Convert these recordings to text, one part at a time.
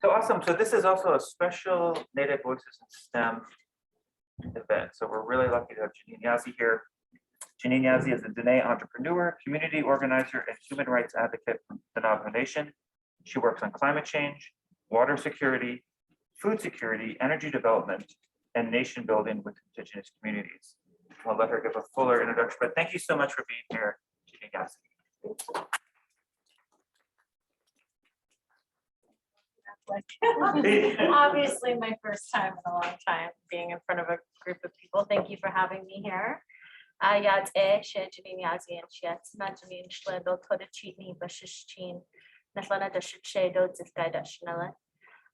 So awesome. So this is also a special Native Voices in STEM event. So we're really lucky to have Janene Yazzie here. Janene Yazzie is a Diné entrepreneur, community organizer, and human rights advocate from the Navajo Nation. She works on climate change, water security, food security, energy development, and nation building with Indigenous communities. I'll let her give a fuller introduction, but thank you so much for being here, Janene Yazzie. Obviously my first time in a long time being in front of a group of people. Thank you for having me here. Janene Yazzie and Chiats Janene Schledel Kodachitni Bashishchin Naflana Dashichedo Zifgai.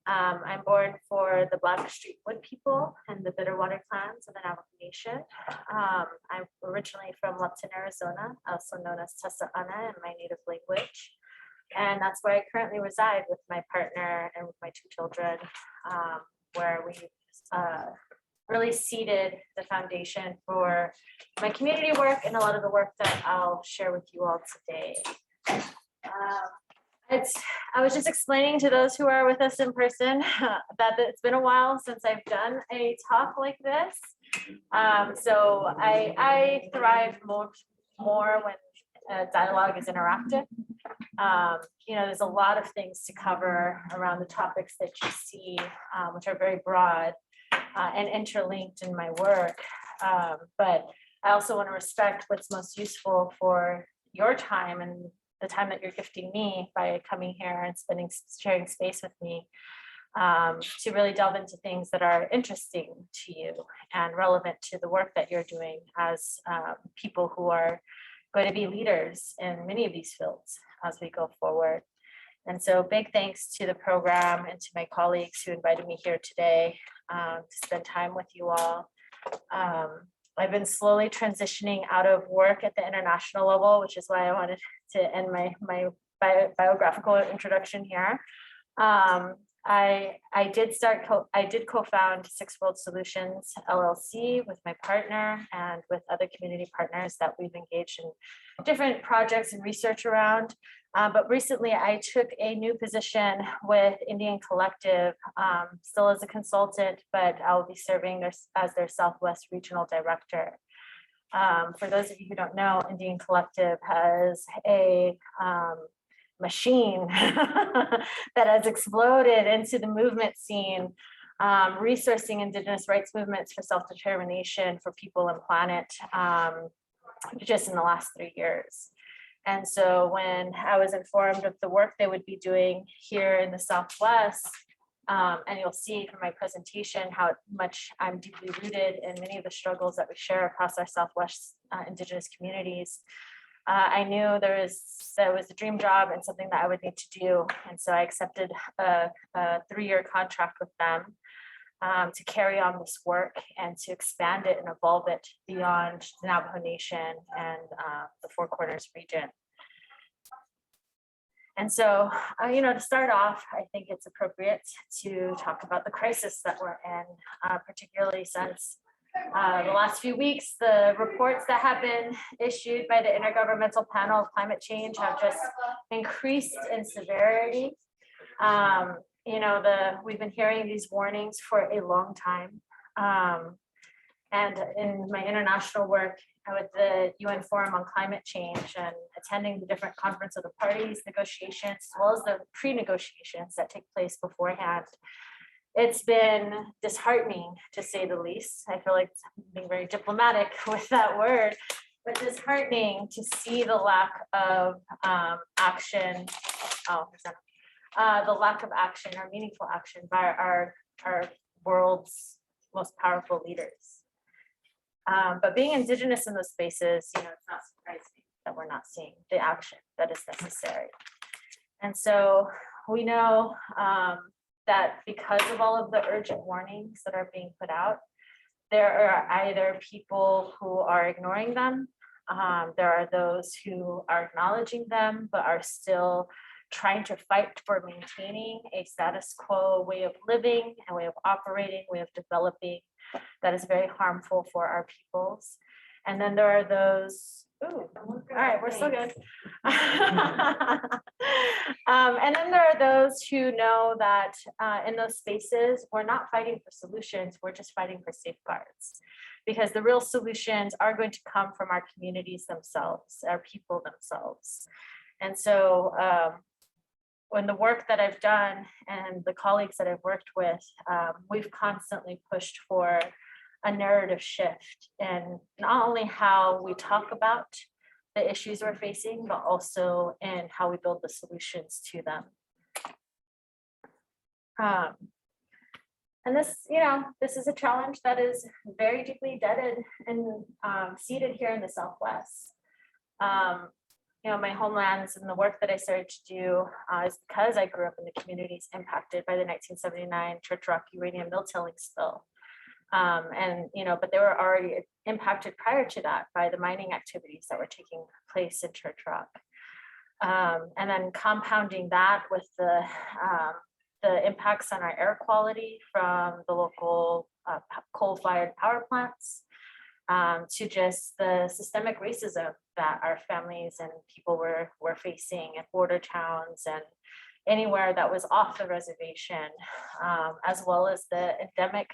I'm born for the Blackstreet Wood people and the Bitterwater clans of the Navajo Nation. I'm originally from Lupton, Arizona, also known as Tasa'ana in my native language. And that's where I currently reside with my partner and with my 2 children, where we really seeded the foundation for my community work and a lot of the work that I'll share with you all today. I was just explaining to those who are with us in person that it's been a while since I've done a talk like this. So I thrive more when dialogue is interactive. There's a lot of things to cover around the topics that you see, which are very broad and interlinked in my work. But I also want to respect what's most useful for your time and the time that you're gifting me by coming here and sharing space with me, to really delve into things that are interesting to you and relevant to the work that you're doing as people who are going to be leaders in many of these fields as we go forward. And so big thanks to the program and to my colleagues who invited me here today to spend time with you all. I've been slowly transitioning out of work at the international level, which is why I wanted to end my biographical introduction here. I did co-found Sixth World Solutions LLC with my partner and with other community partners that we've engaged in different projects and research around. But recently I took a new position with Indian Collective, still as a consultant, but I'll be serving as their Southwest Regional Director. For those of you who don't know, Indian Collective has a machine that has exploded into the movement scene, resourcing Indigenous rights movements for self-determination for people and planet, just in the last 3 years. And so when I was informed of the work they would be doing here in the Southwest, and you'll see from my presentation how much I'm deeply rooted in many of the struggles that we share across our Southwest Indigenous communities, I knew there was a dream job and something that I would need to do. And so I accepted a 3-year contract with them to carry on this work and to expand it and evolve it beyond the Navajo Nation and the Four Corners region. And so, to start off, I think it's appropriate to talk about the crisis that we're in, particularly since the last few weeks. The reports that have been issued by the Intergovernmental Panel of Climate Change have just increased in severity. We've been hearing these warnings for a long time. And in my international work with the UN Forum on Climate Change and attending the different Conference of the Parties negotiations, as well as the pre-negotiations that take place beforehand, it's been disheartening, to say the least. I feel like I'm being very diplomatic with that word, but disheartening to see the lack of action. The lack of action or meaningful action by our world's most powerful leaders. But being Indigenous in those spaces, it's not surprising that we're not seeing the action that is necessary. And so we know that because of all of the urgent warnings that are being put out, there are either people who are ignoring them, there are those who are acknowledging them, but are still trying to fight for maintaining a status quo way of living and way of operating, way of developing that is very harmful for our peoples. And then there are those Ooh, all right, we're still good. And then there are those who know that in those spaces, we're not fighting for solutions, we're just fighting for safeguards. Because the real solutions are going to come from our communities themselves, our people themselves. And so when the work that I've done and the colleagues that I've worked with, we've constantly pushed for a narrative shift in not only how we talk about the issues we're facing, but also in how we build the solutions to them. And this, this is a challenge that is very deeply embedded and seated here in the Southwest. My homelands and the work that I started to do is because I grew up in the communities impacted by the 1979 Church Rock uranium mill tilling spill. But they were already impacted prior to that by the mining activities that were taking place in Church Rock. And then compounding that with the impacts on our air quality from the local coal-fired power plants, to just the systemic racism that our families and people were facing at border towns and anywhere that was off the reservation, as well as the endemic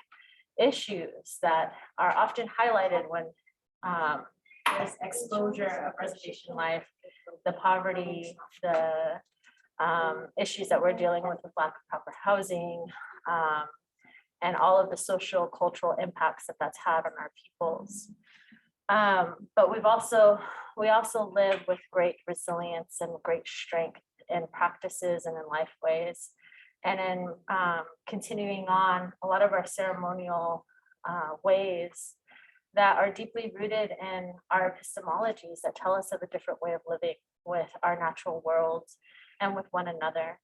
issues that are often highlighted when there's exposure of reservation life, the poverty, the issues that we're dealing with lack of proper housing, and all of the social cultural impacts that that's had on our peoples. But we also live with great resilience and great strength in practices and in life ways. And in continuing on a lot of our ceremonial ways that are deeply rooted in our epistemologies that tell us of a different way of living with our natural world and with one another.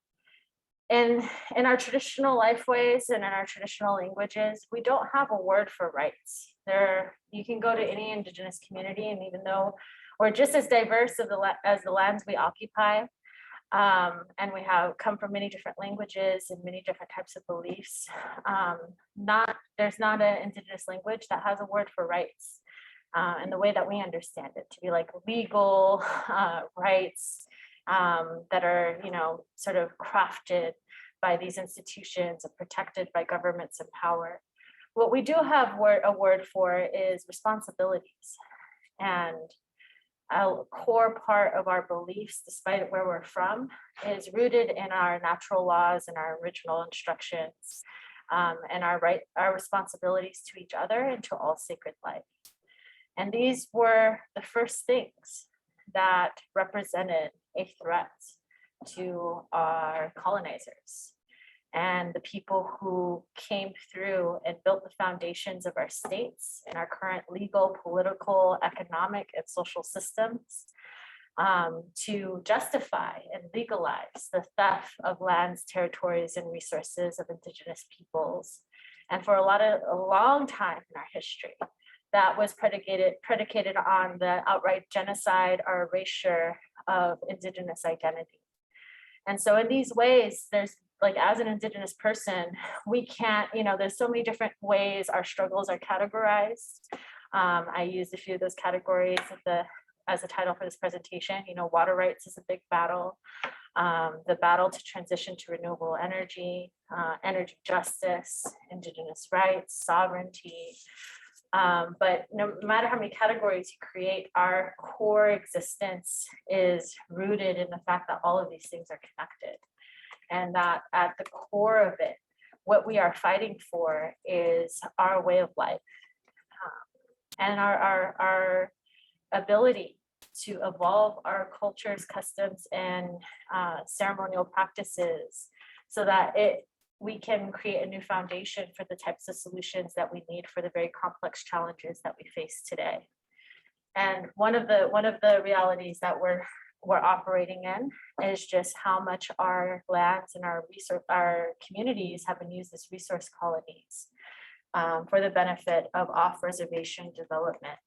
In our traditional life ways and in our traditional languages, we don't have a word for rights. You can go to any Indigenous community, and even though we're just as diverse as the lands we occupy, and we have come from many different languages and many different types of beliefs, there's not an Indigenous language that has a word for rights in the way that we understand it to be like legal rights that are, sort of crafted by these institutions and protected by governments in power. What we do have a word for is responsibilities. And a core part of our beliefs, despite where we're from, is rooted in our natural laws and our original instructions, and our responsibilities to each other and to all sacred life. And these were the first things that represented a threat to our colonizers and the people who came through and built the foundations of our states and our current legal, political, economic, and social systems to justify and legalize the theft of lands, territories, and resources of Indigenous peoples. And for a long time in our history, that was predicated on the outright genocide or erasure of Indigenous identity. And so in these ways, there's like, as an Indigenous person, we can't, there's so many different ways our struggles are categorized. I used a few of those categories as a title for this presentation. Water rights is a big battle. The battle to transition to renewable energy, energy justice, Indigenous rights, sovereignty. But no matter how many categories you create, our core existence is rooted in the fact that all of these things are connected. And that at the core of it, what we are fighting for is our way of life and our ability to evolve our cultures, customs, and ceremonial practices so that we can create a new foundation for the types of solutions that we need for the very complex challenges that we face today. And one of the realities that we're operating in is just how much our lands and our communities have been used as resource colonies for the benefit of off-reservation development.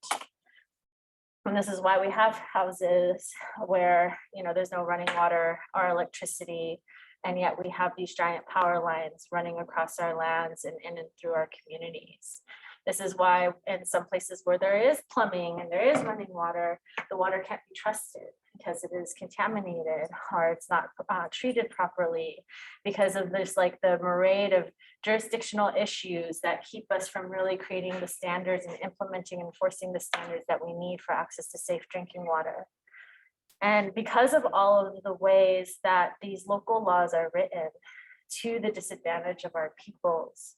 And this is why we have houses where there's no running water or electricity, and yet we have these giant power lines running across our lands and in and through our communities. This is why in some places where there is plumbing and there is running water, the water can't be trusted because it is contaminated or it's not treated properly because of this, like the myriad of jurisdictional issues that keep us from really creating the standards and implementing and enforcing the standards that we need for access to safe drinking water. And because of all of the ways that these local laws are written to the disadvantage of our peoples,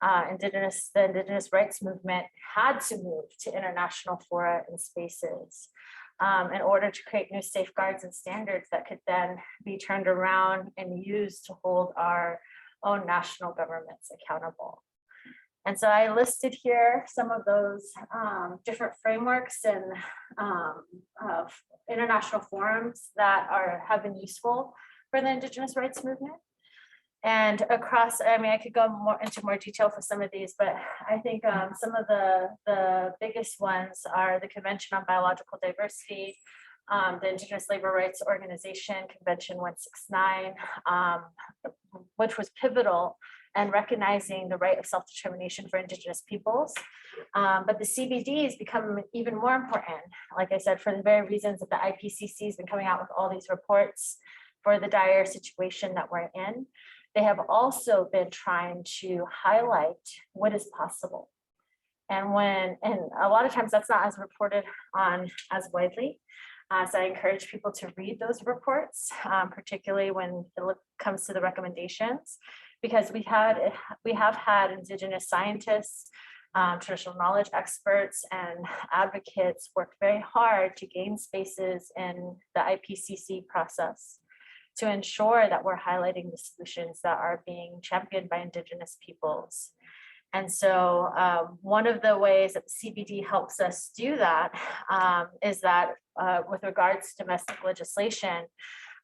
the Indigenous rights movement had to move to international fora and spaces in order to create new safeguards and standards that could then be turned around and used to hold our own national governments accountable. And so I listed here some of those different frameworks and international forums that have been useful for the Indigenous rights movement. And across, I mean, I could go into more detail for some of these, but I think some of the biggest ones are the Convention on Biological Diversity, the Indigenous Labor Rights Organization, Convention 169, which was pivotal and recognizing the right of self-determination for Indigenous peoples. But the CBDs become even more important, like I said, for the very reasons that the IPCC has been coming out with all these reports for the dire situation that we're in. They have also been trying to highlight what is possible. And a lot of times that's not as reported on as widely. So I encourage people to read those reports, particularly when it comes to the recommendations, because we have had Indigenous scientists, traditional knowledge experts, and advocates work very hard to gain spaces in the IPCC process to ensure that we're highlighting the solutions that are being championed by Indigenous peoples. And so one of the ways that the CBD helps us do that is that with regards to domestic legislation,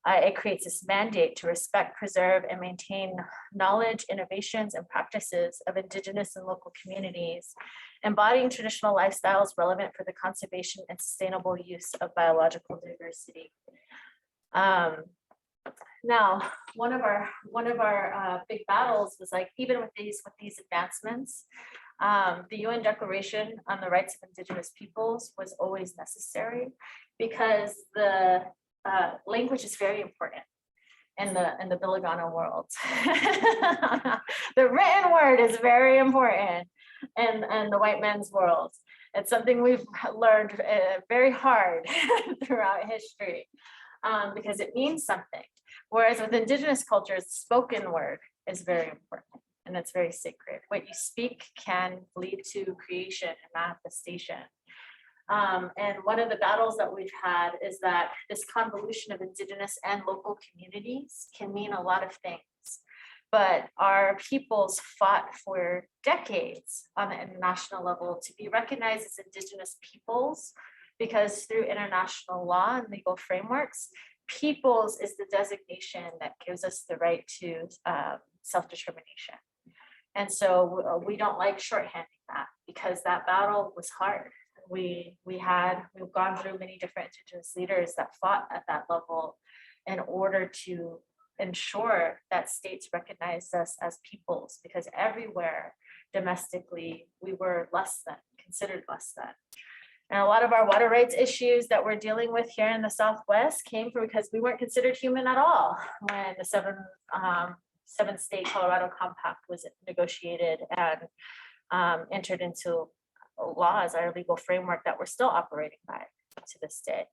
it creates this mandate to respect, preserve, and maintain knowledge, innovations, and practices of Indigenous and local communities, embodying traditional lifestyles relevant for the conservation and sustainable use of biological diversity. Now, one of our big battles was like, even with these advancements, the UN Declaration on the Rights of Indigenous Peoples was always necessary because the language is very important in the Biligana world. The written word is very important in the white man's world. It's something we've learned very hard throughout history because it means something. Whereas with Indigenous cultures, spoken word is very important and it's very sacred. What you speak can lead to creation and manifestation. And one of the battles that we've had is that this convolution of Indigenous and local communities can mean a lot of things. But our peoples fought for decades on the international level to be recognized as Indigenous peoples, because through international law and legal frameworks, peoples is the designation that gives us the right to self-determination. And so we don't like shorthanding that because that battle was hard. We've gone through many different Indigenous leaders that fought at that level in order to ensure that states recognized us as peoples, because everywhere domestically we were considered less than. And a lot of our water rights issues that we're dealing with here in the Southwest came from because we weren't considered human at all when the seven state Colorado Compact was negotiated and entered into laws, our legal framework that we're still operating by to this day.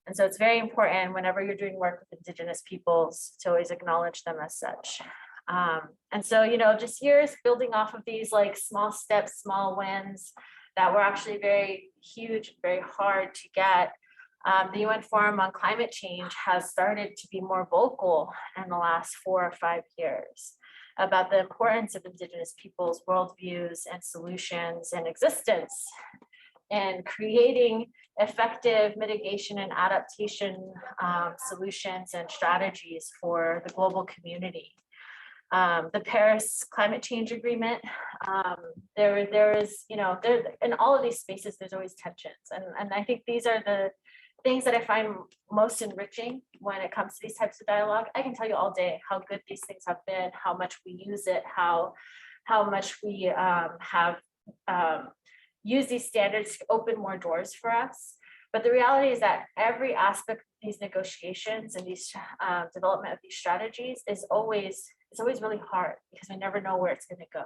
And so it's very important whenever you're doing work with Indigenous peoples to always acknowledge them as such. And so, just years building off of these like small steps, small wins that were actually very huge, very hard to get. The UN Forum on Climate Change has started to be more vocal in the last 4 or 5 years about the importance of Indigenous peoples' worldviews and solutions and existence and creating effective mitigation and adaptation solutions and strategies for the global community. The Paris Climate Change Agreement, there is, in all of these spaces, there's always tensions. And I think these are the things that I find most enriching when it comes to these types of dialogue. I can tell you all day how good these things have been, how much we use it, how how much we have used these standards to open more doors for us. But the reality is that every aspect of these negotiations and these development of these strategies is always really hard because we never know where it's going to go.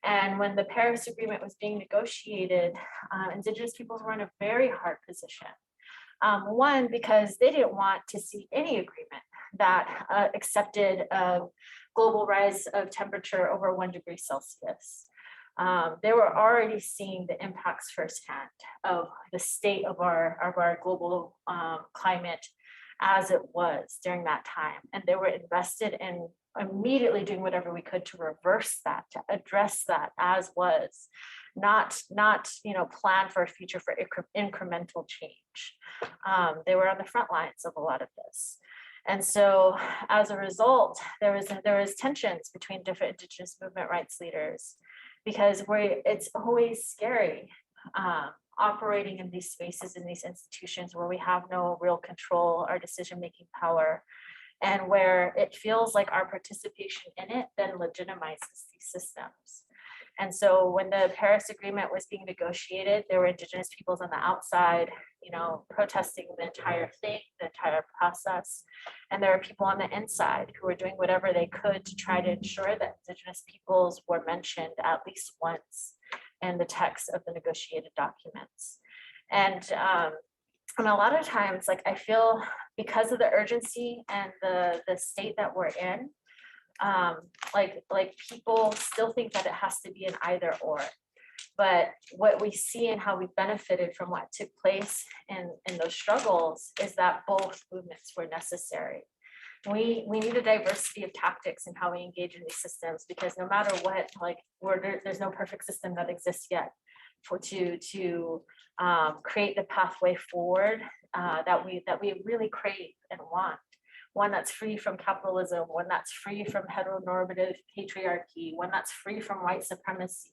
And when the Paris Agreement was being negotiated, Indigenous peoples were in a very hard position. One, because they didn't want to see any agreement that accepted a global rise of temperature over 1 degree Celsius. They were already seeing the impacts firsthand of the state of our global climate as it was during that time. And they were invested in immediately doing whatever we could to reverse that, to address that as was, not plan for a future for incremental change. They were on the front lines of a lot of this. And so as a result, there was tensions between different Indigenous movement rights leaders, because it's always scary operating in these spaces, in these institutions where we have no real control or decision-making power, and where it feels like our participation in it then legitimizes these systems. And so when the Paris Agreement was being negotiated, there were Indigenous peoples on the outside, protesting the entire thing, the entire process. And there are people on the inside who were doing whatever they could to try to ensure that Indigenous peoples were mentioned at least once in the text of the negotiated documents. And a lot of times, I feel because of the urgency and the state that we're in, people still think that it has to be an either or. But what we see and how we benefited from what took place in those struggles is that both movements were necessary. We need a diversity of tactics in how we engage in these systems, because no matter what, there's no perfect system that exists yet to create the pathway forward that we really crave and want. One that's free from capitalism, one that's free from heteronormative patriarchy, one that's free from white supremacy.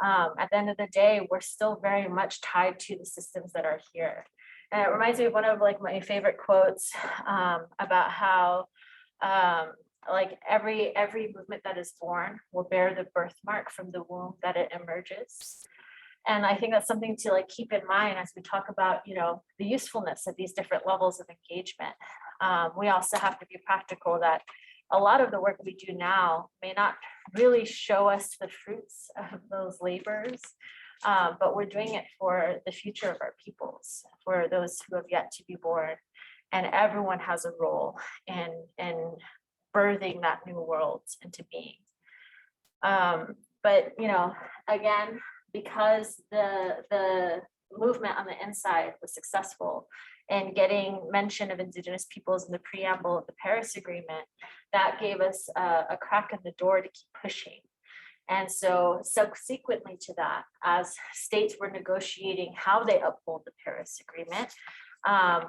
At the end of the day, we're still very much tied to the systems that are here. And it reminds me of one of my favorite quotes about how every movement that is born will bear the birthmark from the womb that it emerges. And I think that's something to keep in mind as we talk about, the usefulness of these different levels of engagement. We also have to be practical that a lot of the work we do now may not really show us the fruits of those labors, but we're doing it for the future of our peoples, for those who have yet to be born. And everyone has a role in birthing that new world into being. But, again, because the movement on the inside was successful in getting mention of Indigenous peoples in the preamble of the Paris Agreement, that gave us a crack in the door to keep pushing. And so subsequently to that, as states were negotiating how they uphold the Paris Agreement,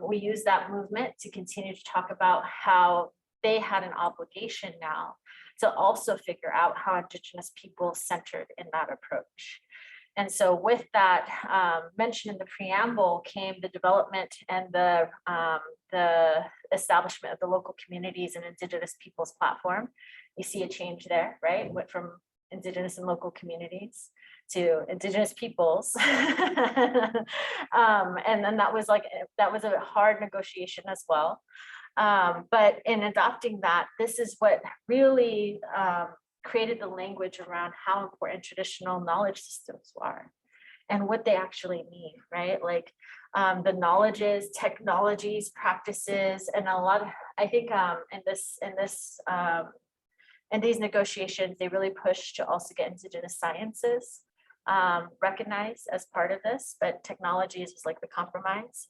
we used that movement to continue to talk about how they had an obligation now to also figure out how Indigenous people centered in that approach. And so with that mention in the preamble came the development and the establishment of the local communities and Indigenous peoples platform. You see a change there, right? Went from Indigenous and local communities to Indigenous peoples. And then that was a hard negotiation as well. But in adopting that, this is what really created the language around how important traditional knowledge systems are and what they actually mean, right? The knowledges, technologies, practices, and a lot of, I think in these negotiations, they really push to also get Indigenous sciences recognized as part of this, but technologies was the compromise.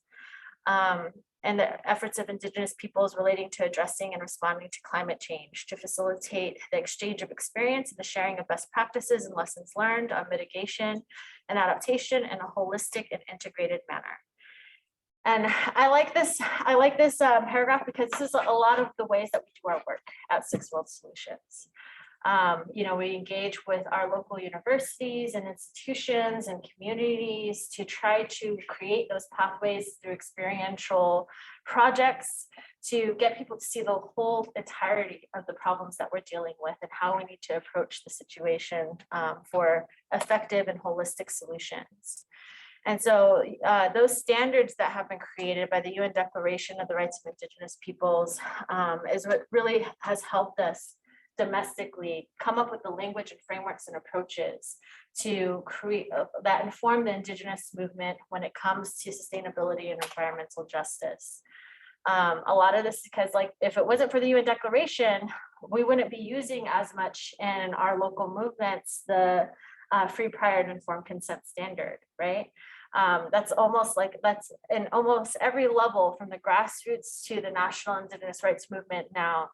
And the efforts of Indigenous peoples relating to addressing and responding to climate change to facilitate the exchange of experience and the sharing of best practices and lessons learned on mitigation and adaptation in a holistic and integrated manner. And I like this paragraph because this is a lot of the ways that we do our work at Sixth World Solutions. We engage with our local universities and institutions and communities to try to create those pathways through experiential projects to get people to see the whole entirety of the problems that we're dealing with and how we need to approach the situation for effective and holistic solutions. And so those standards that have been created by the UN Declaration of the Rights of Indigenous Peoples is what really has helped us domestically come up with the language and frameworks and approaches to create that inform the Indigenous movement when it comes to sustainability and environmental justice. A lot of this because like if it wasn't for the UN Declaration, we wouldn't be using as much in our local movements the free, prior, and informed consent standard, right? That's almost like that's in almost every level from the grassroots to the national Indigenous rights movement now.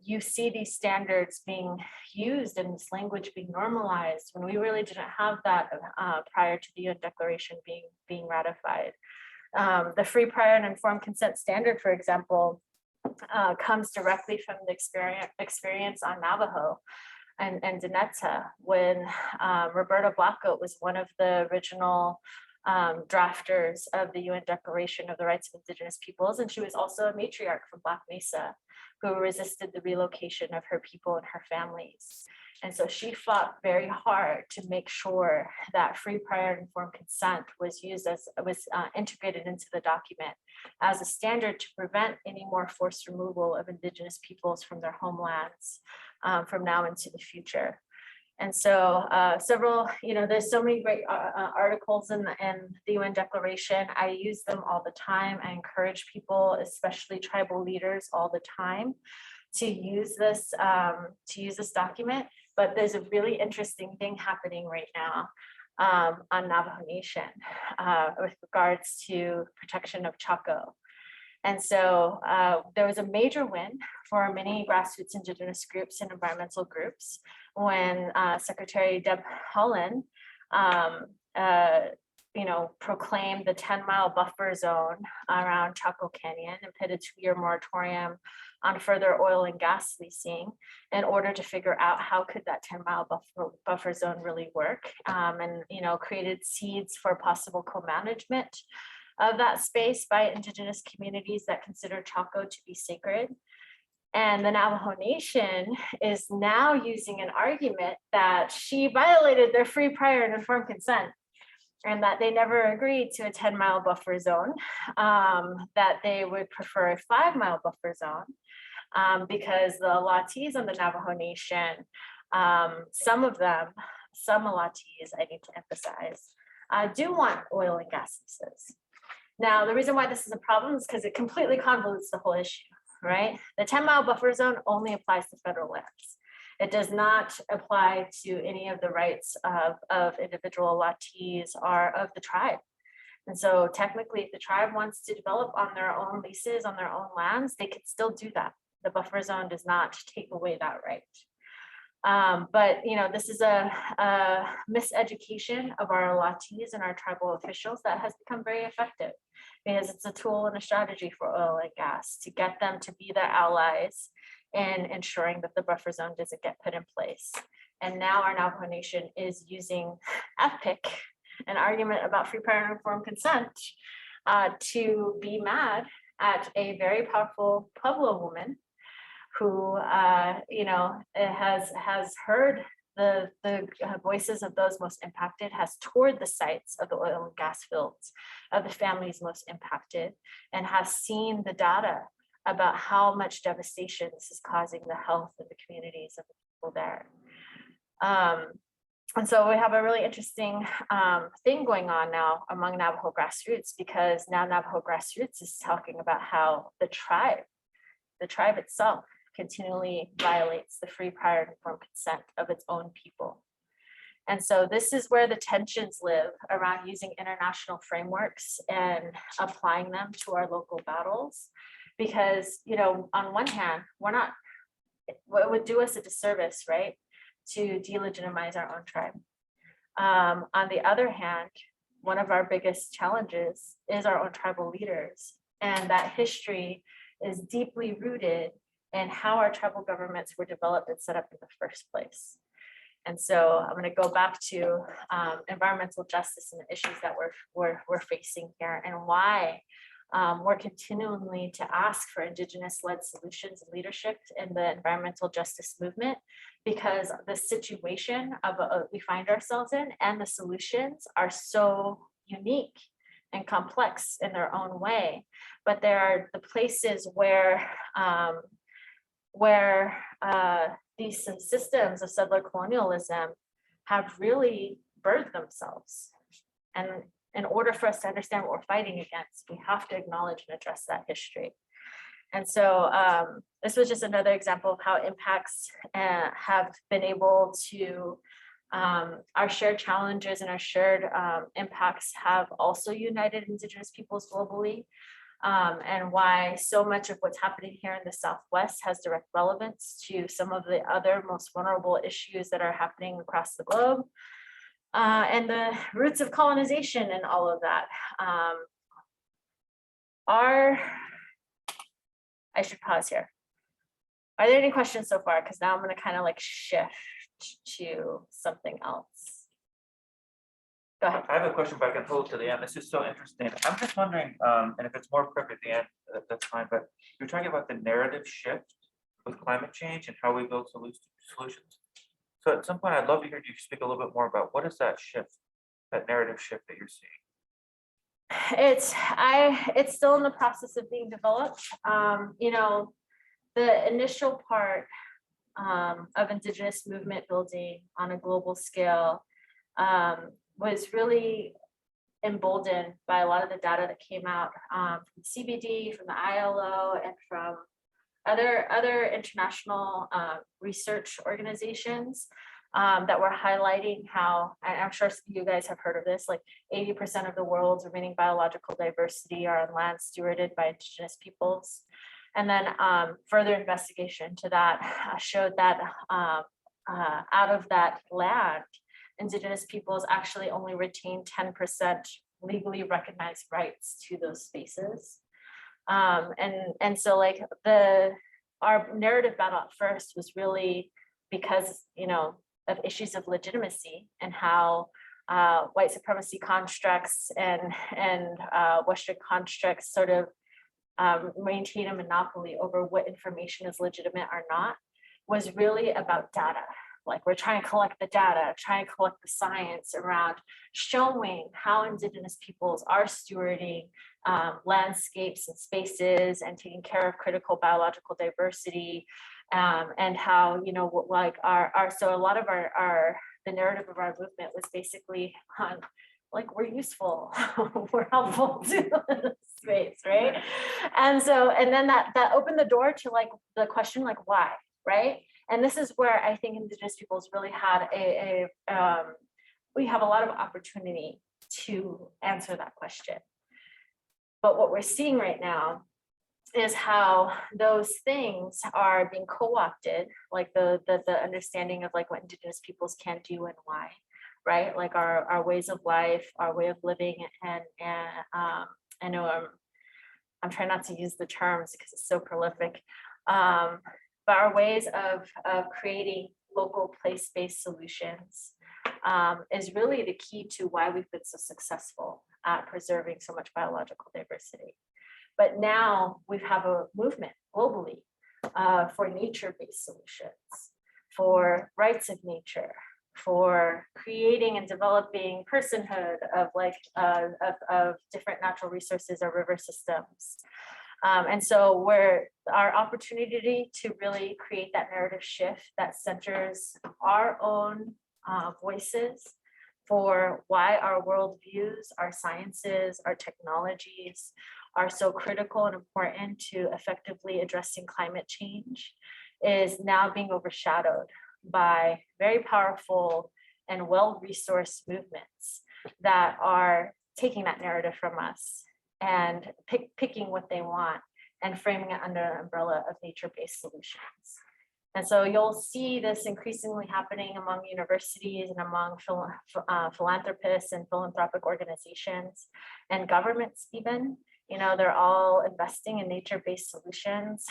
You see these standards being used and this language being normalized when we really didn't have that prior to the UN Declaration being ratified. The free, prior, and informed consent standard, for example, comes directly from the experience on Navajo and Diné when Roberta Blackcoat was one of the original drafters of the UN Declaration of the Rights of Indigenous Peoples, and she was also a matriarch from Black Mesa who resisted the relocation of her people and her families. And so she fought very hard to make sure that free, prior, and informed consent was integrated into the document as a standard to prevent any more forced removal of Indigenous peoples from their homelands from now into the future. And so several, there's so many great articles in the UN Declaration. I use them all the time. I encourage people, especially tribal leaders, all the time to use this document. But there's a really interesting thing happening right now on Navajo Nation with regards to protection of Chaco. And so there was a major win for many grassroots Indigenous groups and environmental groups when Secretary Deb Haaland, proclaimed the 10-mile buffer zone around Chaco Canyon and put a 2-year moratorium on further oil and gas leasing in order to figure out how could that 10-mile buffer zone really work, and created seeds for possible co-management of that space by Indigenous communities that consider Chaco to be sacred. And the Navajo Nation is now using an argument that she violated their free, prior, and informed consent, and that they never agreed to a 10-mile buffer zone, that they would prefer a 5-mile buffer zone, because the Latis on the Navajo Nation, some Latis, I need to emphasize, do want oil and gas leases. Now, the reason why this is a problem is because it completely convolutes the whole issue, right? The 10-mile buffer zone only applies to federal lands. It does not apply to any of the rights of individual Latis or of the tribe. And so technically, if the tribe wants to develop on their own leases, on their own lands, they could still do that. The buffer zone does not take away that right. But this is a miseducation of our Latis and our tribal officials that has become very effective, because it's a tool and a strategy for oil and gas to get them to be their allies in ensuring that the buffer zone doesn't get put in place. And now our Navajo Nation is using FPIC, an argument about free, prior, and informed consent, to be mad at a very powerful Pueblo woman who has heard the voices of those most impacted, has toured the sites of the oil and gas fields of the families most impacted, and has seen the data about how much devastation this is causing the health of the communities of the people there. And so we have a really interesting thing going on now among Navajo grassroots, because now Navajo grassroots is talking about how the tribe itself continually violates the free, prior, and informed consent of its own people. And so this is where the tensions live around using international frameworks and applying them to our local battles. Because, on one hand, it would do us a disservice, right, to delegitimize our own tribe. On the other hand, one of our biggest challenges is our own tribal leaders. And that history is deeply rooted in how our tribal governments were developed and set up in the first place. And so I'm going to go back to environmental justice and the issues that we're facing here, and why We're continually to ask for Indigenous-led solutions and leadership in the environmental justice movement, because the situation we find ourselves in and the solutions are so unique and complex in their own way. But there are the places where these systems of settler colonialism have really birthed themselves. And in order for us to understand what we're fighting against, we have to acknowledge and address that history. And so this was just another example of how impacts have been able to, our shared challenges and our shared impacts have also united Indigenous peoples globally, and why so much of what's happening here in the Southwest has direct relevance to some of the other most vulnerable issues that are happening across the globe. And the roots of colonization and all of that I should pause here. Are there any questions so far? Because now I'm going to kind of like shift to something else. Go ahead. I have a question, but I can hold to the end. This is so interesting. I'm just wondering, and if it's more appropriate at the end, that's fine, but you're talking about the narrative shift with climate change and how we build solutions. So at some point, I'd love to hear you speak a little bit more about what is that shift, that narrative shift that you're seeing? It's still in the process of being developed. You know, the initial part of Indigenous movement building on a global scale was really emboldened by a lot of the data that came out from CBD, from the ILO, and from other international research organizations that were highlighting how, and I'm sure you guys have heard of this, like 80% of the world's remaining biological diversity are on land stewarded by Indigenous peoples. And then further investigation to that showed that out of that land, Indigenous peoples actually only retain 10% legally recognized rights to those spaces. And so like our narrative battle at first was really because, you know, of issues of legitimacy and how white supremacy constructs and Western constructs sort of maintain a monopoly over what information is legitimate or not, was really about data. Like we're trying to collect the data, trying to collect the science around showing how Indigenous peoples are stewarding landscapes and spaces and taking care of critical biological diversity, and how, you know, like so a lot of the narrative of our movement was basically on like we're useful, we're helpful to the space, right? And so, and then that opened the door to like the question, like why, right? And this is where I think Indigenous peoples really had we have a lot of opportunity to answer that question. But what we're seeing right now is how those things are being co-opted, like the understanding of like what Indigenous peoples can do and why, right? Like our ways of life, our way of living, and I know I'm trying not to use the terms because it's so prolific, but our ways of creating local place-based solutions is really the key to why we've been so successful at preserving so much biological diversity. But now we have a movement globally for nature-based solutions, for rights of nature, for creating and developing personhood of like of different natural resources or river systems. And so where our opportunity to really create that narrative shift that centers our own voices for why our worldviews, our sciences, our technologies are so critical and important to effectively addressing climate change is now being overshadowed by very powerful and well-resourced movements that are taking that narrative from us and picking what they want and framing it under an umbrella of nature-based solutions. And so you'll see this increasingly happening among universities and among philanthropists and philanthropic organizations and governments even. You know, they're all investing in nature-based solutions.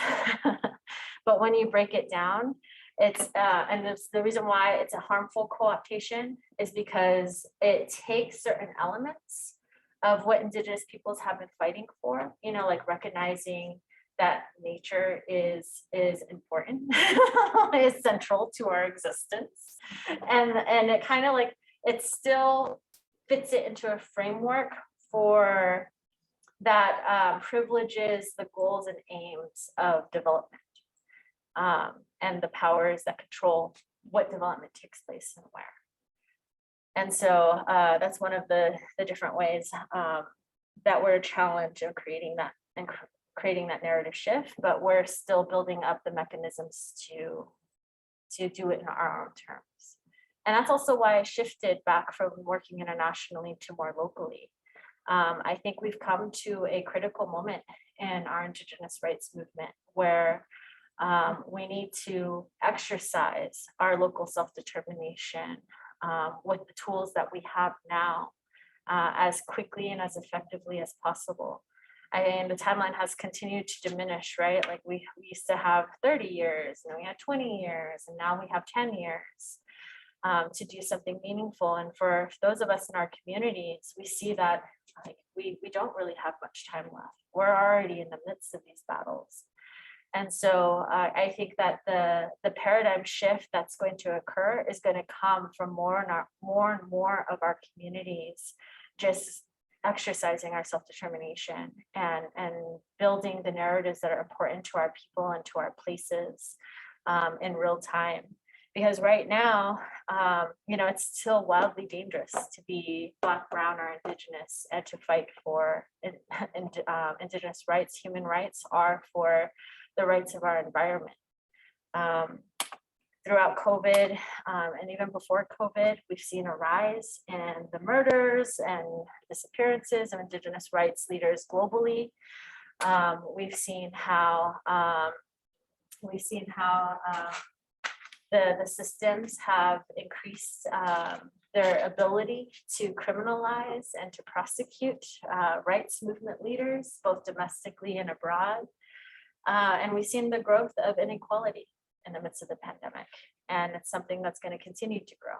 But when you break it down, it's, and it's the reason why it's a harmful co-optation is because it takes certain elements of what Indigenous peoples have been fighting for, you know, like recognizing that nature is important, is central to our existence. And it kind of like, it still fits it into a framework for that privileges the goals and aims of development, and the powers that control what development takes place and where. And so that's one of the different ways that we're challenged in creating that and creating that narrative shift, but we're still building up the mechanisms to do it in our own terms. And that's also why I shifted back from working internationally to more locally. I think we've come to a critical moment in our Indigenous rights movement where we need to exercise our local self-determination with the tools that we have now as quickly and as effectively as possible. And the timeline has continued to diminish, right? Like we used to have 30 years, and then we had 20 years, and now we have 10 years to do something meaningful. And for those of us in our communities, we see that like we don't really have much time left. We're already in the midst of these battles. And so I think that the paradigm shift that's going to occur is going to come from more and more of our communities just exercising our self-determination and building the narratives that are important to our people and to our places in real time. Because right now, you know, it's still wildly dangerous to be Black, Brown, or Indigenous and to fight for Indigenous rights. Human rights are for the rights of our environment. Throughout COVID and even before COVID, we've seen a rise in the murders and disappearances of Indigenous rights leaders globally. We've seen how the systems have increased their ability to criminalize and to prosecute rights movement leaders, both domestically and abroad. And we've seen the growth of inequality in the midst of the pandemic. And it's something that's going to continue to grow.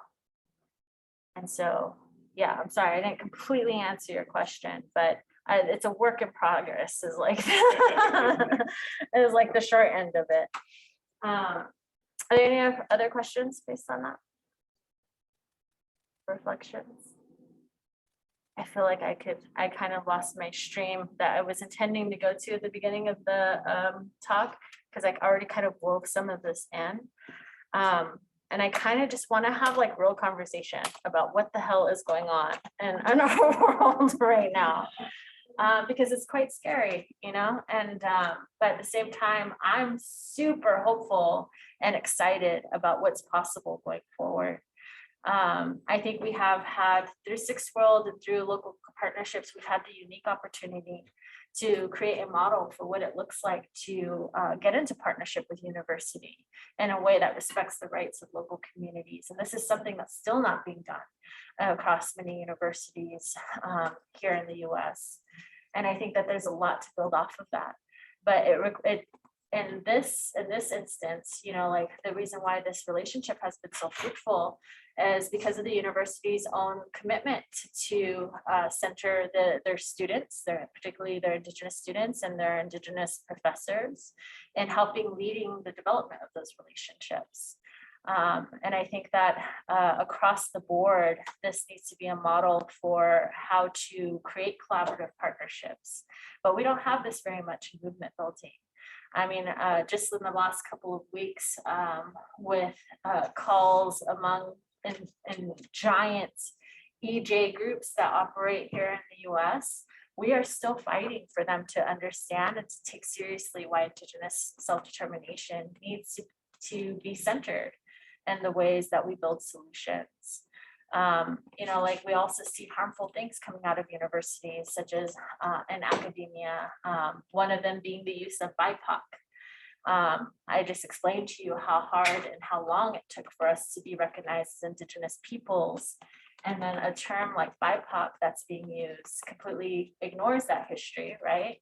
And so, yeah, I'm sorry, I didn't completely answer your question, but it's a work in progress is like, is like the short end of it. Are there any other questions based on that? Reflections? I feel like I kind of lost my stream that I was intending to go to at the beginning of the talk, because I already kind of wove some of this in. And I kind of just want to have like real conversation about what the hell is going on in our world right now. Because it's quite scary, you know, and but at the same time, I'm super hopeful and excited about what's possible going forward. I think we have had through Sixth World and through local partnerships, we've had the unique opportunity to create a model for what it looks like to get into partnership with university in a way that respects the rights of local communities. And this is something that's still not being done across many universities here in the US. And I think that there's a lot to build off of that. But in this instance, you know, like the reason why this relationship has been so fruitful is because of the university's own commitment to center their students, particularly their Indigenous students and their Indigenous professors, in leading the development of those relationships. And I think that across the board, this needs to be a model for how to create collaborative partnerships. But we don't have this very much in movement building. I mean, just in the last couple of weeks with calls in giant EJ groups that operate here in the US, we are still fighting for them to understand and to take seriously why Indigenous self-determination needs to be centered in the ways that we build solutions. You know, like we also see harmful things coming out of universities, such as in academia, one of them being the use of BIPOC. I just explained to you how hard and how long it took for us to be recognized as Indigenous peoples. And then a term like BIPOC that's being used completely ignores that history, right?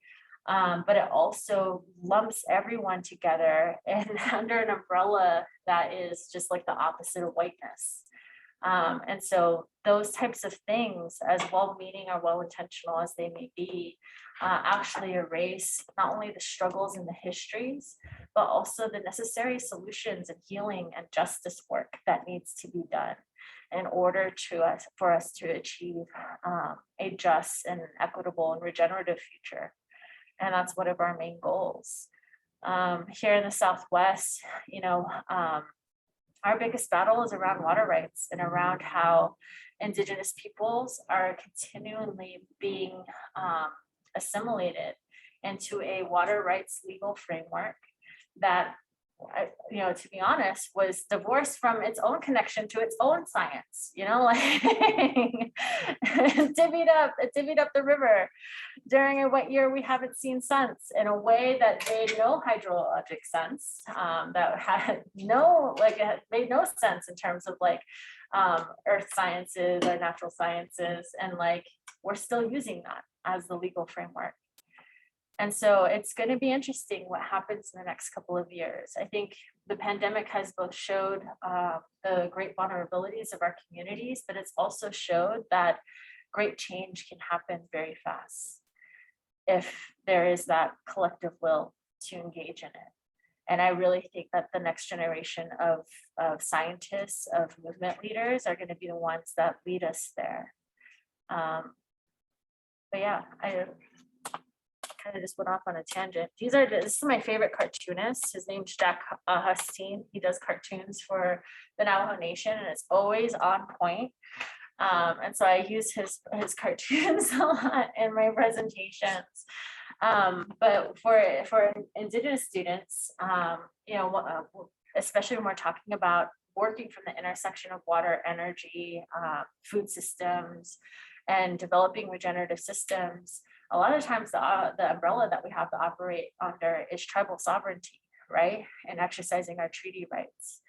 But it also lumps everyone together and under an umbrella that is just like the opposite of whiteness. And so those types of things, as well-meaning or well-intentional as they may be, actually erase not only the struggles and the histories, but also the necessary solutions and healing and justice work that needs to be done in order for us to achieve a just and equitable and regenerative future. And that's one of our main goals. Here in the Southwest, our biggest battle is around water rights and around how Indigenous peoples are continually being assimilated into a water rights legal framework that, to be honest, was divorced from its own connection to its own science, divvied up the river during a wet year we haven't seen since, in a way that made no hydrologic sense, that had it made no sense in terms of earth sciences or natural sciences, and we're still using that as the legal framework. And so it's going to be interesting what happens in the next couple of years. I think the pandemic has both showed the great vulnerabilities of our communities, but it's also showed that great change can happen very fast if there is that collective will to engage in it. And I really think that the next generation of scientists, of movement leaders, are going to be the ones that lead us there. But yeah, I kind of just went off on a tangent. This is my favorite cartoonist. His name's Jack Hustine. He does cartoons for the Navajo Nation, and it's always on point. And so I use his cartoons a lot in my presentations. But for Indigenous students, especially when we're talking about working from the intersection of water, energy, food systems, and developing regenerative systems, a lot of times the umbrella that we have to operate under is tribal sovereignty, right? And exercising our treaty rights.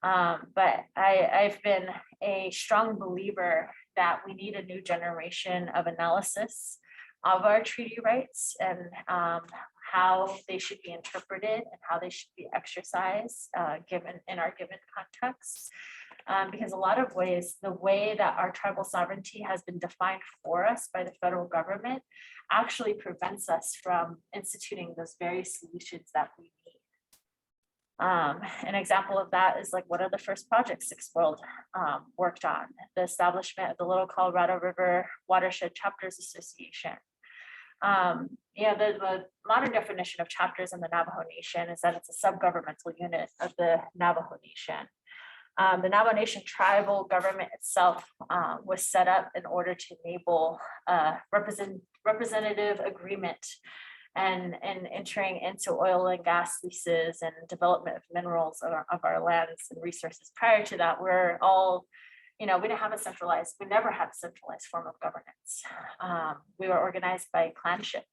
But I've been a strong believer that we need a new generation of analysis of our treaty rights and how they should be interpreted and how they should be exercised in our given context. Because a lot of ways, the way that our tribal sovereignty has been defined for us by the federal government actually prevents us from instituting those very solutions that we need. An example of that is one of the first projects Sixth World worked on, the establishment of the Little Colorado River Watershed Chapters Association. The modern definition of chapters in the Navajo Nation is that it's a subgovernmental unit of the Navajo Nation. The Navajo Nation tribal government itself was set up in order to enable representative agreement and entering into oil and gas leases and development of minerals of our lands and resources. Prior to that, we're all, we never had a centralized form of governance. We were organized by clanship,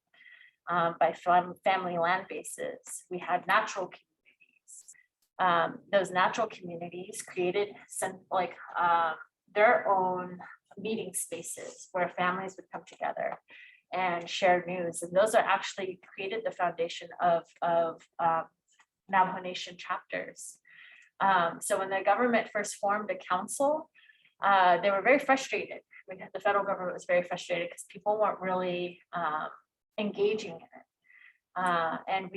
by family land bases. We had natural communities. Those natural communities created their own meeting spaces where families would come together and share news. And those are actually created the foundation of Navajo Nation chapters. So when the government first formed a council, they were very frustrated. The federal government was very frustrated because people weren't really engaging in it. And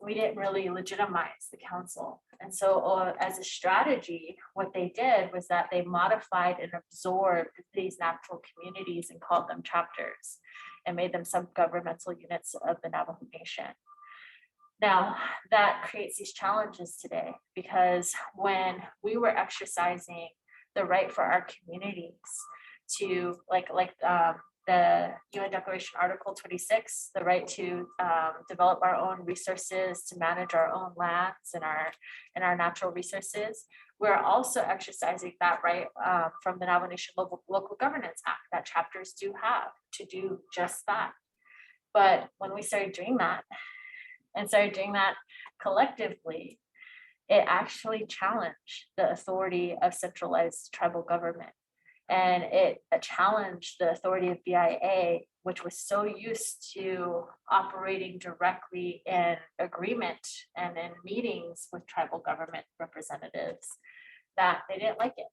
we didn't really legitimize the council. And so as a strategy, what they did was that they modified and absorbed these natural communities and called them chapters and made them sub-governmental units of the Navajo Nation. Now, that creates these challenges today because when we were exercising the right for our communities to the UN Declaration Article 26, the right to develop our own resources, to manage our own lands and our natural resources. We're also exercising that right from the Navajo Nation Local Governance Act that chapters do have to do just that. But when we started doing that collectively, it actually challenged the authority of centralized tribal government. And it challenged the authority of BIA, which was so used to operating directly in agreement and in meetings with tribal government representatives, that they didn't like it.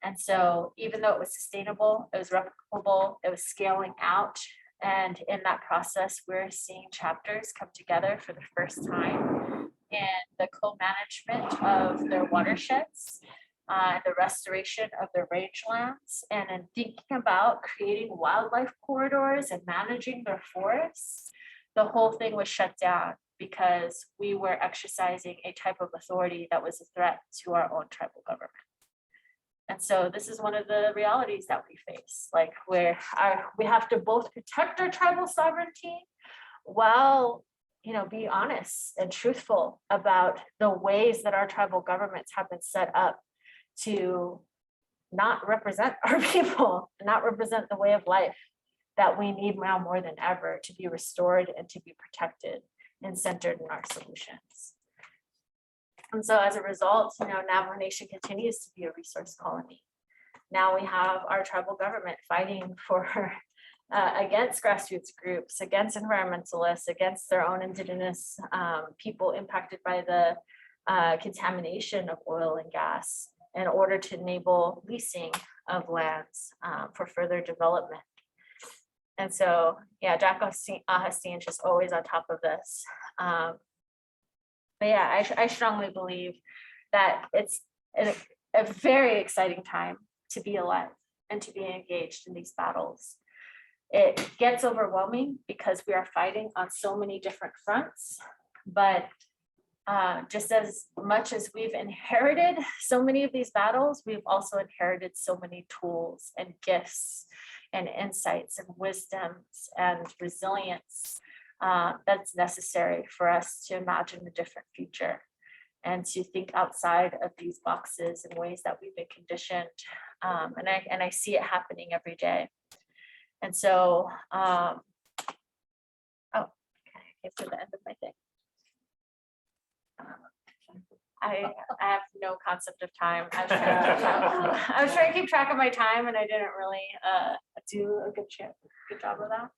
And so even though it was sustainable, it was replicable, it was scaling out. And in that process, we're seeing chapters come together for the first time in the co-management of their watersheds, the restoration of their rangelands, and in thinking about creating wildlife corridors and managing their forests. The whole thing was shut down because we were exercising a type of authority that was a threat to our own tribal government. And so this is one of the realities that we face, like where we have to both protect our tribal sovereignty while, you know, be honest and truthful about the ways that our tribal governments have been set up to not represent our people, not represent the way of life that we need now more than ever to be restored and to be protected and centered in our solutions. And so as a result, you know, Navajo Nation continues to be a resource colony. Now we have our tribal government fighting for against grassroots groups, against environmentalists, against their own indigenous people impacted by the contamination of oil and gas in order to enable leasing of lands for further development. And so, yeah, Jack Augustine just always on top of this. But yeah, I strongly believe that it's a very exciting time to be alive and to be engaged in these battles. It gets overwhelming because we are fighting on so many different fronts, but just as much as we've inherited so many of these battles, we've also inherited so many tools and gifts and insights and wisdoms and resilience that's necessary for us to imagine a different future and to think outside of these boxes in ways that we've been conditioned. And I see it happening every day. And so, oh, okay, I came to the end of my thing. I have no concept of time. I was trying to keep track of my time and I didn't really do a good job of that.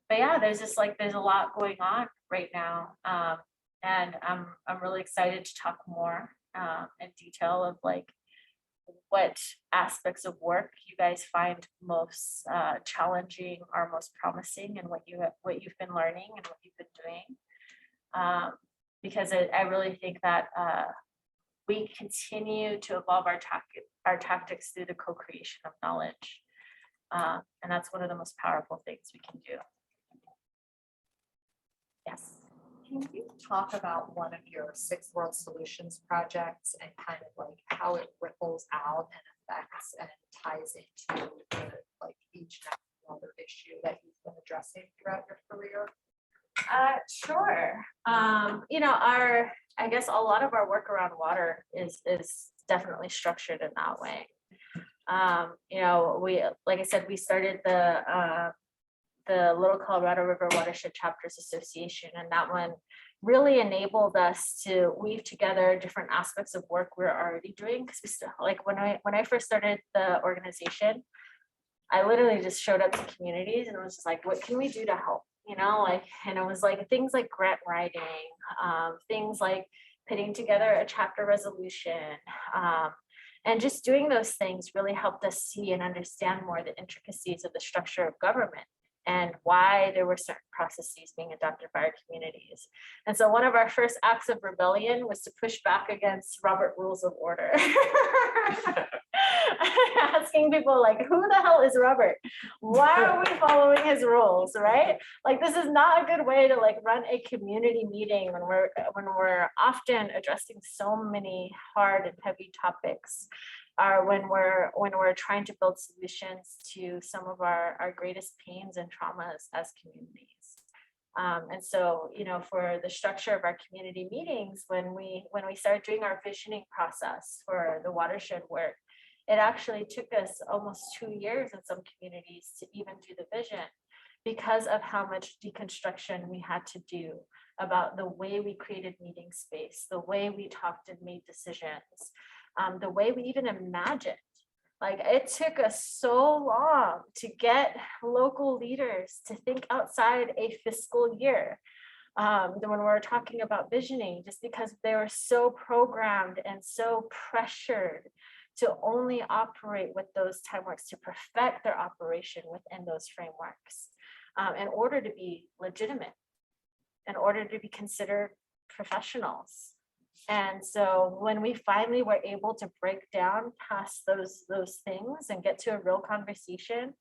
But yeah, there's a lot going on right now. And I'm really excited to talk more in detail of like what aspects of work you guys find most challenging or most promising and what you've been learning and what you've been doing. Because I really think that we continue to evolve our tactics through the co-creation of knowledge. And that's one of the most powerful things we can do. Yes. Can you talk about one of your Sixth World Solutions projects and kind of like how it ripples out and affects and ties into each and every other issue that you've been addressing throughout your career? Sure. You know, I guess a lot of our work around water is definitely structured in that way. You know, like I said, we started the Little Colorado River Watershed Chapters Association, and that one really enabled us to weave together different aspects of work we're already doing. Because we still, like when I first started the organization, I literally just showed up to communities and it was just like, what can we do to help? You know, like, and it was like things like grant writing, things like putting together a chapter resolution, and just doing those things really helped us see and understand more the intricacies of the structure of government and why there were certain processes being adopted by our communities. And so one of our first acts of rebellion was to push back against Robert Rules of Order. Asking people like, who the hell is Robert? Why are we following his rules, right? Like, this is not a good way to like run a community meeting when we're often addressing so many hard and heavy topics, or when we're trying to build solutions to some of our greatest pains and traumas as communities. And so, you know, for the structure of our community meetings, when we started doing our visioning process for the watershed work, it actually took us almost 2 years in some communities to even do the vision because of how much deconstruction we had to do about the way we created meeting space, the way we talked and made decisions, the way we even imagined. Like, it took us so long to get local leaders to think outside a fiscal year. When we're talking about visioning, just because they were so programmed and so pressured to only operate with those time works, to perfect their operation within those frameworks, in order to be legitimate, in order to be considered professionals. And so when we finally were able to break down past those things and get to a real conversation,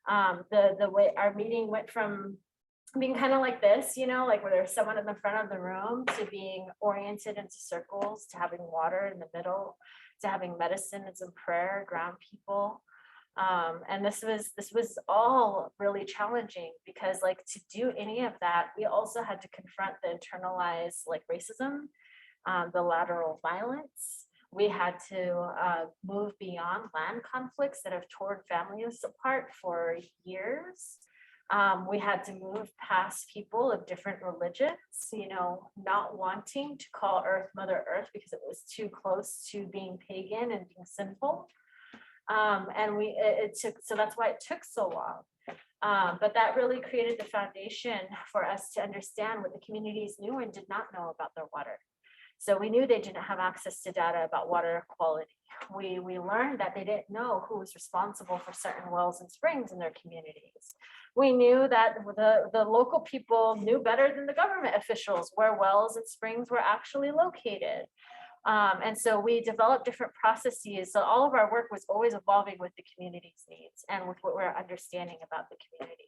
the way our meeting went from being kind of like this, you know, like where there's someone in the front of the room, to being oriented into circles, to having water in the middle, to having medicine and some prayer, ground people. And this was all really challenging, because like to do any of that, we also had to confront the internalized like racism, the lateral violence. We had to move beyond land conflicts that have torn families apart for years. We had to move past people of different religions, you know, not wanting to call Earth Mother Earth because it was too close to being pagan and being sinful. And it took, so that's why it took so long. But that really created the foundation for us to understand what the communities knew and did not know about their water. So we knew they didn't have access to data about water quality. We learned that they didn't know who was responsible for certain wells and springs in their communities. We knew that the local people knew better than the government officials where wells and springs were actually located. And so we developed different processes. So all of our work was always evolving with the community's needs and with what we're understanding about the community.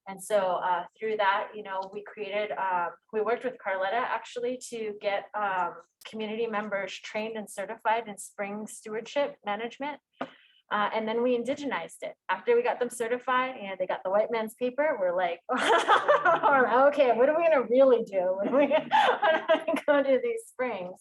And so through that, you know, we created, we worked with Carletta actually to get community members trained and certified in spring stewardship management. And then we indigenized it. After we got them certified and they got the white man's paper, we're like, okay, what are we gonna really do when we go to these springs?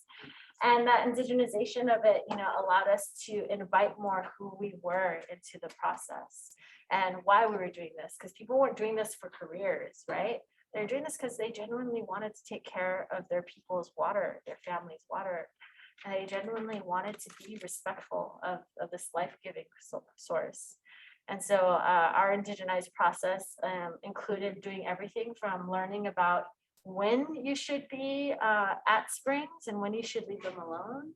And that indigenization of it, you know, allowed us to invite more who we were into the process and why we were doing this, because people weren't doing this for careers, right? They're doing this because they genuinely wanted to take care of their people's water, their family's water. And they genuinely wanted to be respectful of this life-giving source. And so our indigenized process included doing everything from learning about when you should be at springs and when you should leave them alone,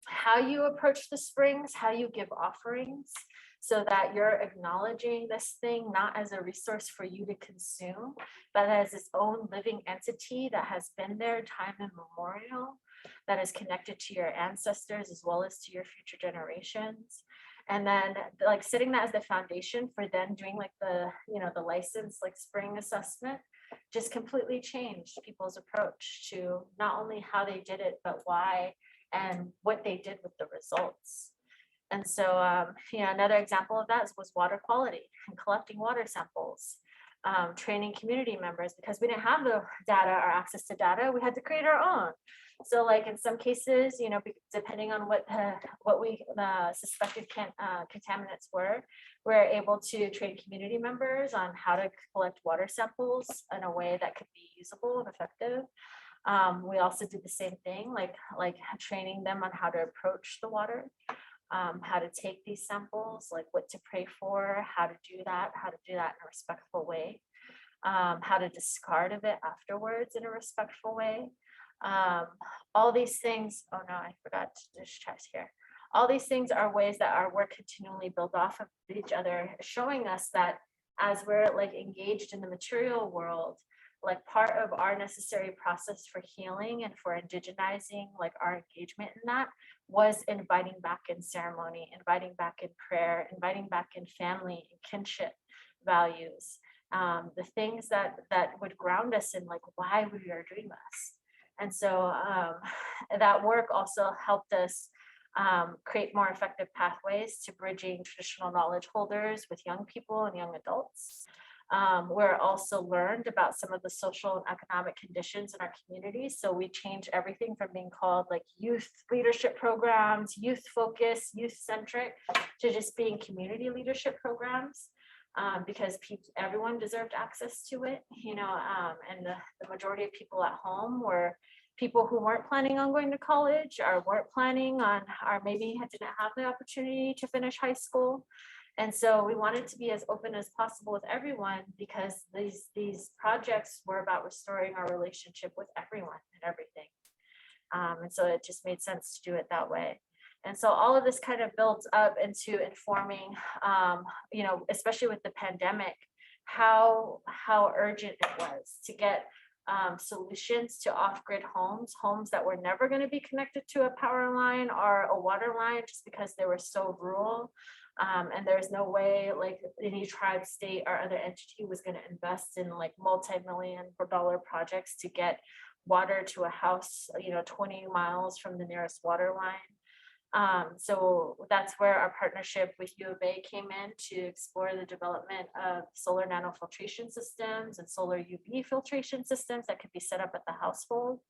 how you approach the springs, how you give offerings, so that you're acknowledging this thing not as a resource for you to consume, but as its own living entity that has been there time immemorial, that is connected to your ancestors as well as to your future generations. And then like setting that as the foundation for then doing like the, you know, the license like spring assessment just completely changed people's approach to not only how they did it, but why and what they did with the results. And so, you know, another example of that was water quality and collecting water samples, training community members, because we didn't have the data or access to data, we had to create our own. So like in some cases, you know, depending on what we suspected contaminants were, we're able to train community members on how to collect water samples in a way that could be usable and effective. We also did the same thing, like training them on how to approach the water, how to take these samples, like what to pray for, how to do that in a respectful way, how to discard of it afterwards in a respectful way. All these things, oh no, I forgot to just check here. All these things are ways that our work continually build off of each other, showing us that as we're like engaged in the material world, like part of our necessary process for healing and for indigenizing like our engagement in that was inviting back in ceremony, inviting back in prayer, inviting back in family and kinship values, the things that would ground us in like why we are doing this. And so that work also helped us create more effective pathways to bridging traditional knowledge holders with young people and young adults. We're also learned about some of the social and economic conditions in our communities. So we changed everything from being called like youth leadership programs, youth focused, youth centric, to just being community leadership programs. Because everyone deserved access to it, you know, and the majority of people at home were people who weren't planning on going to college or weren't planning on, or maybe didn't have the opportunity to finish high school. And so we wanted to be as open as possible with everyone, because these projects were about restoring our relationship with everyone and everything. And so it just made sense to do it that way. And so all of this kind of builds up into informing, you know, especially with the pandemic, how urgent it was to get solutions to off-grid homes that were never going to be connected to a power line or a water line just because they were so rural. And there's no way like any tribe, state, or other entity was going to invest in like multi-million-dollar projects to get water to a house, you know, 20 miles from the nearest water line. So that's where our partnership with U of A came in to explore the development of solar nanofiltration systems and solar UV filtration systems that could be set up at the household.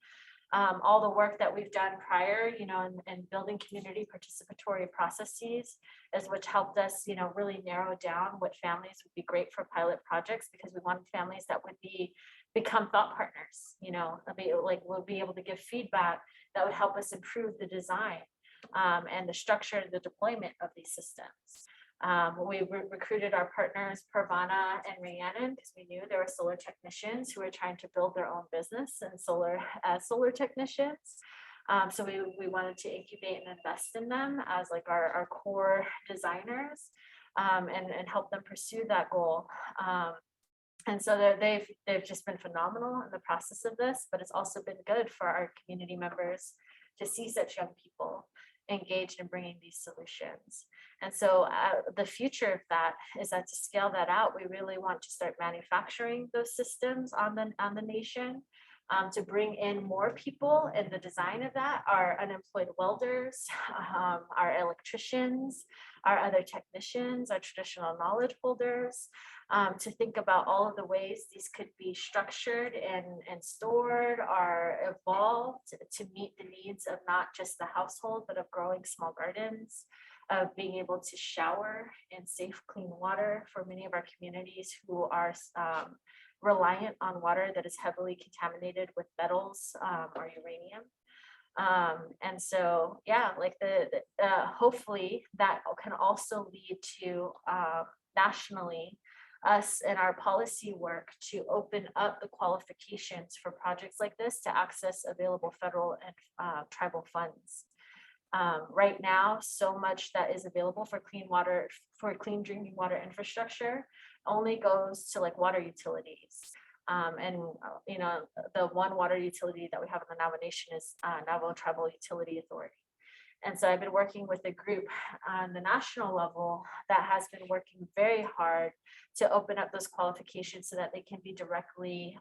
All the work that we've done prior, you know, and building community participatory processes is which helped us, you know, really narrow down what families would be great for pilot projects, because we wanted families that would become thought partners, you know, we'll be able to give feedback that would help us improve the design and the structure and the deployment of these systems. We recruited our partners, Parvana and Rhiannon, because we knew there were solar technicians who were trying to build their own business and as solar technicians. So we wanted to incubate and invest in them as like our core designers and help them pursue that goal. And so they've just been phenomenal in the process of this, but it's also been good for our community members to see such young people engaged in bringing these solutions. And so the future of that is that to scale that out, we really want to start manufacturing those systems on the nation, to bring in more people in the design of that, our unemployed welders, our electricians, our other technicians, our traditional knowledge holders, to think about all of the ways these could be structured and stored or evolved to meet the needs of not just the household, but of growing small gardens, of being able to shower in safe, clean water for many of our communities who are reliant on water that is heavily contaminated with metals or uranium. And so, yeah, like hopefully that can also lead to nationally us and our policy work to open up the qualifications for projects like this to access available federal and tribal funds. Right now, so much that is available for clean drinking water infrastructure only goes to like water utilities. And you know, the one water utility that we have in the Navajo Nation is Navajo Tribal Utility Authority. And so I've been working with a group on the national level that has been working very hard to open up those qualifications so that they can be directly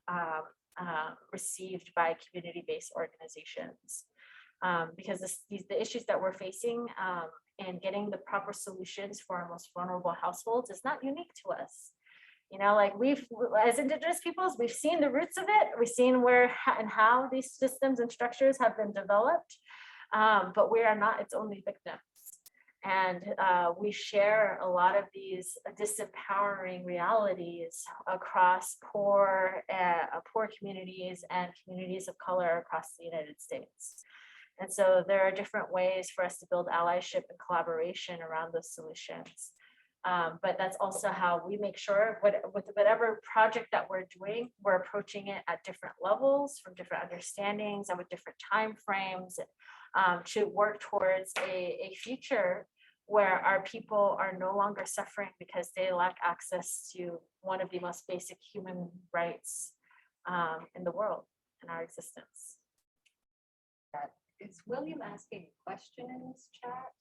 received by community-based organizations. Because the issues that we're facing and getting the proper solutions for our most vulnerable households is not unique to us. You know, like as Indigenous peoples, we've seen the roots of it. We've seen where and how these systems and structures have been developed, but we are not its only victims. And we share a lot of these disempowering realities across poor communities and communities of color across the United States. And so there are different ways for us to build allyship and collaboration around those solutions. But that's also how we make sure with whatever project that we're doing, we're approaching it at different levels from different understandings and with different timeframes to work towards a future where our people are no longer suffering because they lack access to one of the most basic human rights in the world, in our existence. Is William asking a question in this chat?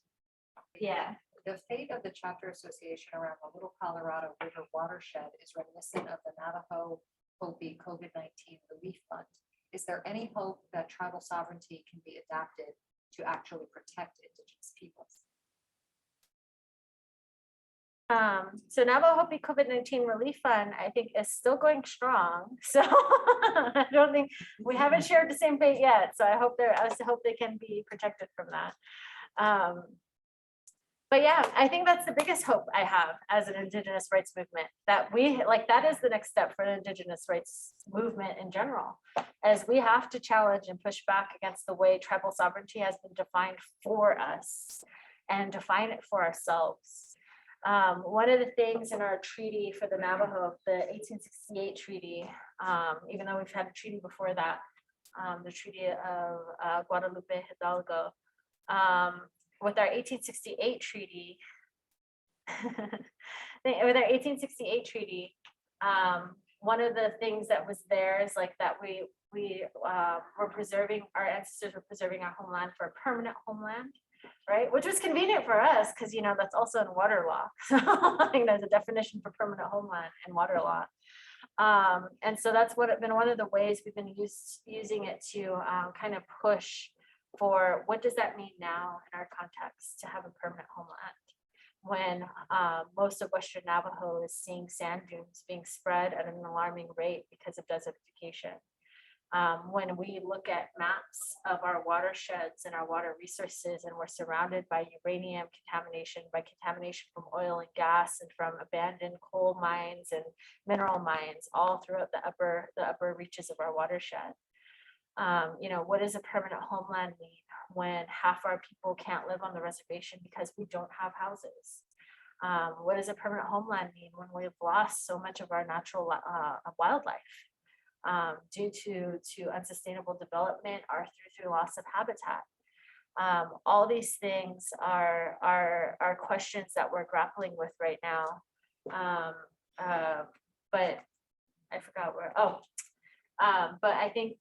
Yeah. The fate of the chapter association around the Little Colorado River watershed is reminiscent of the Navajo Hopi COVID-19 relief fund. Is there any hope that tribal sovereignty can be adapted to actually protect Indigenous peoples? So Navajo Hopi COVID-19 Relief Fund, I think, is still going strong. So I don't think we haven't shared the same fate yet. So I hope they can be protected from that. But yeah, I think that's the biggest hope I have as an Indigenous rights movement, that that is the next step for the Indigenous rights movement in general, as we have to challenge and push back against the way tribal sovereignty has been defined for us and define it for ourselves. One of the things in our treaty for the Navajo, the 1868 treaty, even though we've had a treaty before that, the Treaty of Guadalupe Hidalgo, with our 1868 treaty, with our 1868 treaty, one of the things that was there is like that we were preserving, our ancestors were preserving our homeland for a permanent homeland, right? Which was convenient for us because, you know, that's also in water law. So I think there's a definition for permanent homeland in water law. And so that's been one of the ways we've been using it to kind of push for what does that mean now in our context to have a permanent homeland when most of Western Navajo is seeing sand dunes being spread at an alarming rate because of desertification. When we look at maps of our watersheds and our water resources, and we're surrounded by uranium contamination, by contamination from oil and gas and from abandoned coal mines and mineral mines all throughout the upper reaches of our watershed. You know, what does a permanent homeland mean when half our people can't live on the reservation because we don't have houses? What does a permanent homeland mean when we've lost so much of our natural wildlife due to unsustainable development or through loss of habitat? All these things are questions that we're grappling with right now. But I forgot where, but I think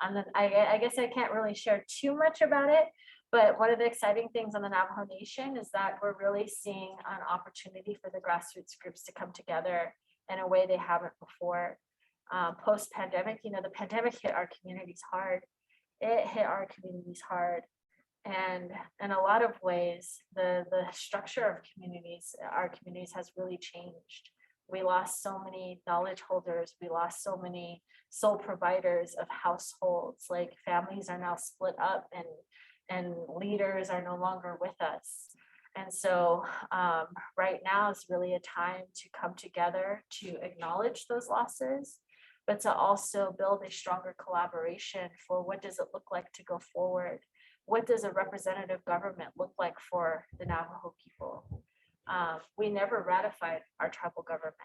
I guess I can't really share too much about it, but one of the exciting things on the Navajo Nation is that we're really seeing an opportunity for the grassroots groups to come together in a way they haven't before. Post-pandemic, you know, the pandemic hit our communities hard. It hit our communities hard. And in a lot of ways, the structure of our communities has really changed. We lost so many knowledge holders. We lost so many sole providers of households. Like families are now split up and leaders are no longer with us. And so right now is really a time to come together to acknowledge those losses, but to also build a stronger collaboration for what does it look like to go forward? What does a representative government look like for the Navajo people? We never ratified our tribal government.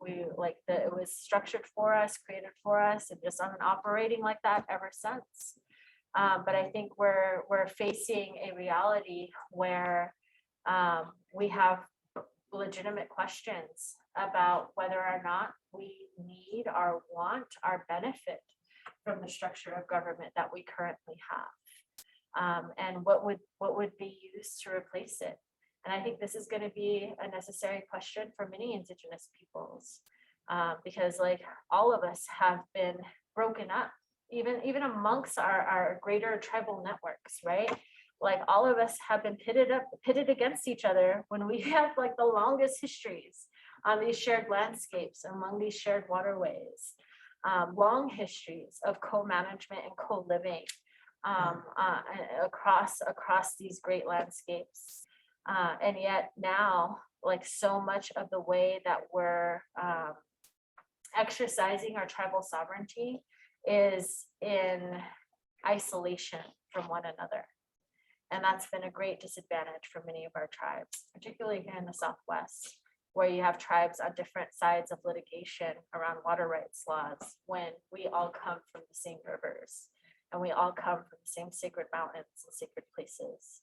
It was structured for us, created for us, and just on an operating like that ever since. But I think we're facing a reality where we have legitimate questions about whether or not we need or want or benefit from the structure of government that we currently have, and what would be used to replace it. And I think this is going to be a necessary question for many Indigenous peoples, because like all of us have been broken up, even amongst our greater tribal networks, right? Like all of us have been pitted against each other when we have like the longest histories on these shared landscapes, among these shared waterways, long histories of co-management and co-living across these great landscapes. And yet now, like so much of the way that we're exercising our tribal sovereignty is in isolation from one another. And that's been a great disadvantage for many of our tribes, particularly here in the Southwest, where you have tribes on different sides of litigation around water rights laws, when we all come from the same rivers and we all come from the same sacred mountains and sacred places.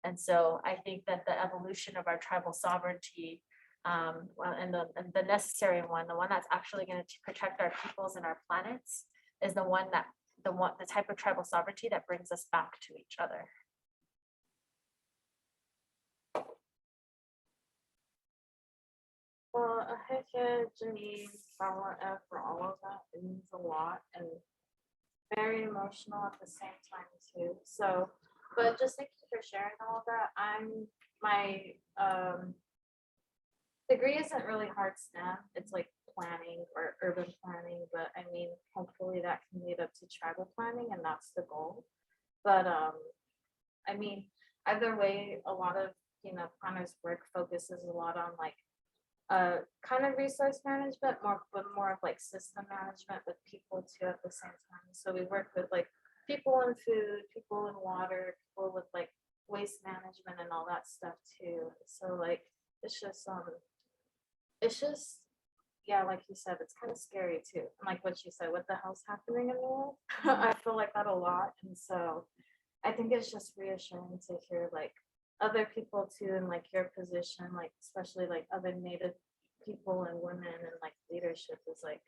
And so I think that the evolution of our tribal sovereignty, and the necessary one, the one that's actually going to protect our peoples and our planets, is the type of tribal sovereignty that brings us back to each other. Well, heck yeah, Janine, for all of that. It means a lot and very emotional at the same time too. So, but just thank you for sharing all of that. My degree isn't really hard STEM. It's like planning or urban planning, but I mean, hopefully that can lead up to tribal planning, and that's the goal. But I mean, either way, a lot of planners' work focuses a lot on like kind of resource management, but more of like system management with people too at the same time. So we work with like people in food, people in water, people with like waste management and all that stuff too. So like it's just yeah, like you said, it's kind of scary too. And like what you said, what the hell's happening in the world? I feel like that a lot. And so I think it's just reassuring to hear like other people too in like your position, like especially like other Native people and women and like leadership is like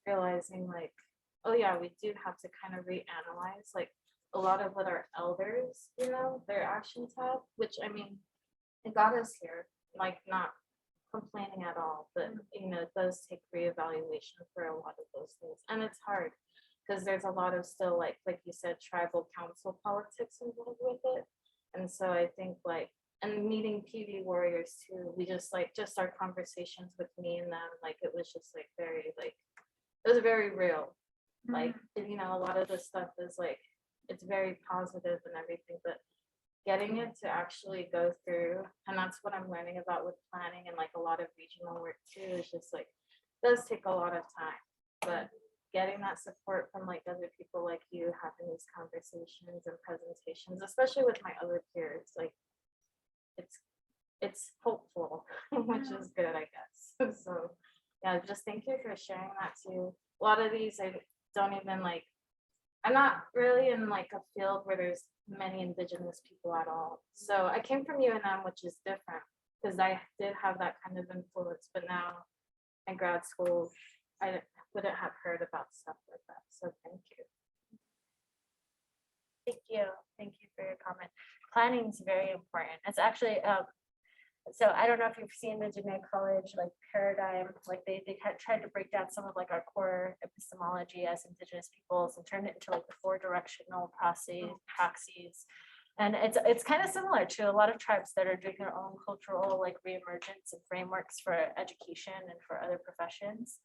realizing like, oh yeah, we do have to kind of reanalyze like a lot of what our elders, you know, their actions have, which I mean, it got us here, like not complaining at all, but you know, it does take reevaluation for a lot of those things. And it's hard because there's a lot of still like you said, tribal council politics involved with it. And so I think like, and meeting PV warriors too, we just like, just our conversations with me and them, like it was just like very like, it was very real. Like, you know, a lot of this stuff is like, it's very positive and everything, but getting it to actually go through, and that's what I'm learning about with planning and like a lot of regional work too, is just like, does take a lot of time, but getting that support from like other people like you, having these conversations and presentations, especially with my other peers, like it's hopeful, which is good, I guess. So yeah, just thank you for sharing that too. A lot of these I don't even like, I'm not really in like a field where there's many Indigenous people at all. So I came from UNM, which is different because I did have that kind of influence, but now in grad school, I wouldn't have heard about stuff like that. So thank you. Thank you. Thank you for your comment. Planning is very important. It's actually, so I don't know if you've seen the Diné College like paradigm, like they tried to break down some of like our core epistemology as Indigenous peoples and turn it into like the 4 directional praxis. And it's kind of similar to a lot of tribes that are doing their own cultural like reemergence and frameworks for education and for other professions.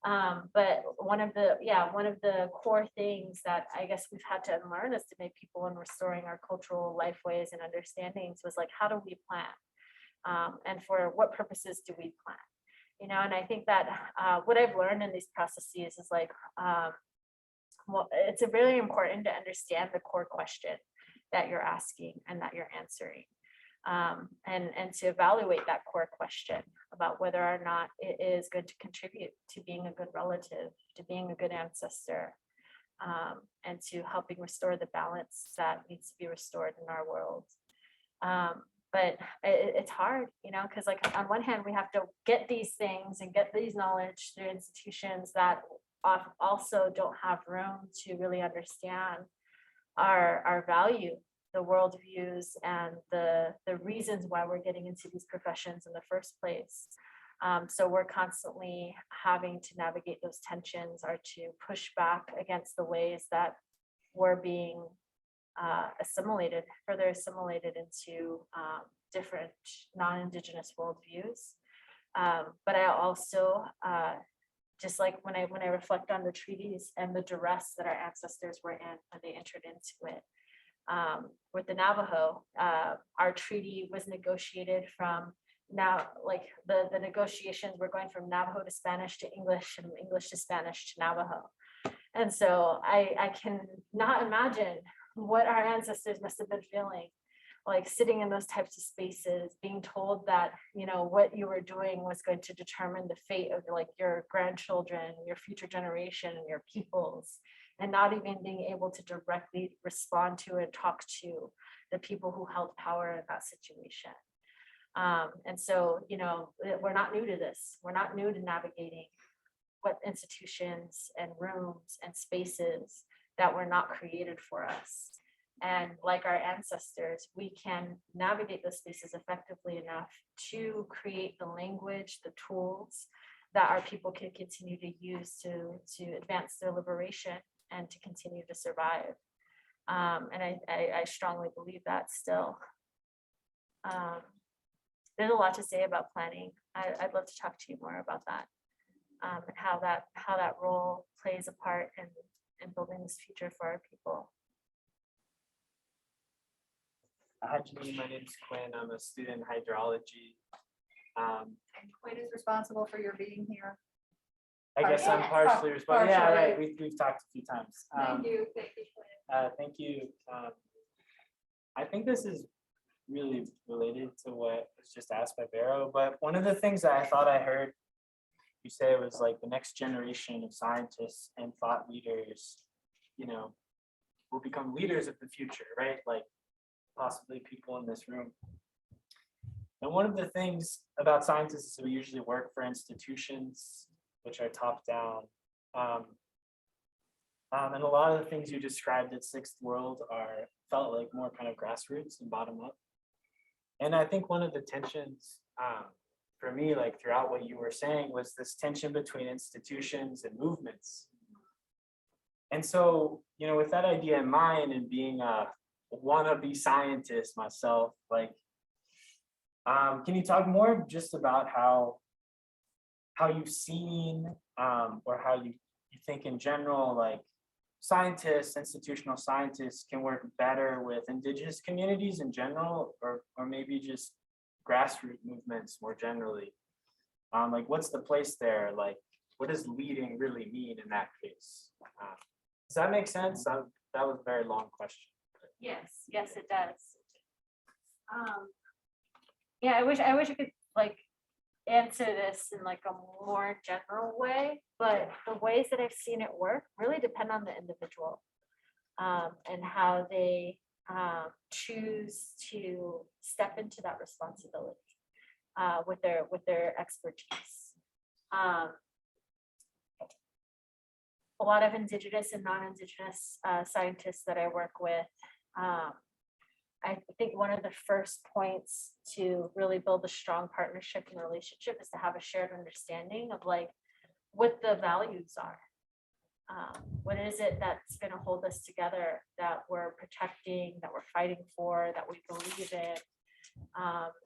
But one of the core things that I guess we've had to unlearn as Diné people in restoring our cultural lifeways and understandings was like, how do we plan? And for what purposes do we plan? You know, and I think that what I've learned in these processes is like, well, it's really important to understand the core question that you're asking and that you're answering. And to evaluate that core question about whether or not it is going to contribute to being a good relative, to being a good ancestor, and to helping restore the balance that needs to be restored in our world. But it's hard, you know, because like on one hand, we have to get these things and get these knowledge through institutions that also don't have room to really understand our value, the worldviews, and the reasons why we're getting into these professions in the first place. So we're constantly having to navigate those tensions or to push back against the ways that we're being further assimilated into different non-Indigenous worldviews. But I also, just like when I reflect on the treaties and the duress that our ancestors were in when they entered into it, with the Navajo, our treaty was negotiated from now, like the negotiations were going from Navajo to Spanish to English and English to Spanish to Navajo. And so I can not imagine what our ancestors must have been feeling, like sitting in those types of spaces, being told that, you know, what you were doing was going to determine the fate of like your grandchildren, your future generation, and your peoples, and not even being able to directly respond to and talk to the people who held power in that situation. And so, you know, we're not new to this. We're not new to navigating what institutions and rooms and spaces that were not created for us. And like our ancestors, we can navigate those spaces effectively enough to create the language, the tools that our people can continue to use to advance their liberation and to continue to survive. And I strongly believe that still. There's a lot to say about planning. I'd love to talk to you more about that, and how that role plays a part in building this future for our people. Hi, Janene. My name is Quinn. I'm a student in hydrology. And Quinn is responsible for your being here. I guess I'm partially responsible. Yeah, right. We've talked a few times. Thank you, Quinn. Thank you. I think this is really related to what was just asked by Vero, but one of the things that I thought I heard you say was like the next generation of scientists and thought leaders, you know, will become leaders of the future, right? Like possibly people in this room. And one of the things about scientists is we usually work for institutions which are top down. And a lot of the things you described at Sixth World felt like more kind of grassroots and bottom up. And I think one of the tensions for me, like throughout what you were saying, was this tension between institutions and movements. And so, you know, with that idea in mind and being a wannabe scientist myself, like, can you talk more just about how you've seen or how you think in general, like scientists, institutional scientists can work better with indigenous communities in general, or maybe just grassroots movements more generally? Like what's the place there? Like what does leading really mean in that case? Does that make sense? That was a very long question. Yes, yes, it does. Yeah, I wish I could like answer this in like a more general way, but the ways that I've seen it work really depend on the individual and how they choose to step into that responsibility with their expertise. A lot of indigenous and non-indigenous scientists that I work with, I think one of the first points to really build a strong partnership and relationship is to have a shared understanding of like what the values are. What is it that's going to hold us together, that we're protecting, that we're fighting for, that we believe in,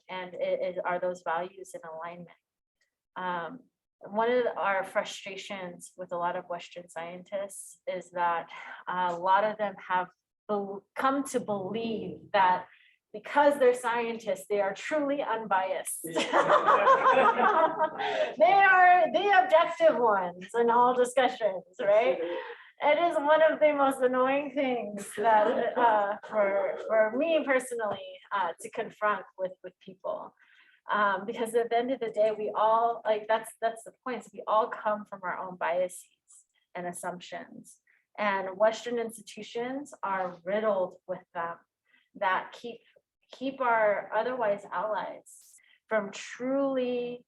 and are those values in alignment? One of our frustrations with a lot of Western scientists is that a lot of them have come to believe that because they're scientists, they are truly unbiased. They are the objective ones in all discussions, right? It is one of the most annoying things that for me personally to confront with people. Because at the end of the day, we all like that's the point. We all come from our own biases and assumptions, and Western institutions are riddled with them that keep our otherwise allies from truly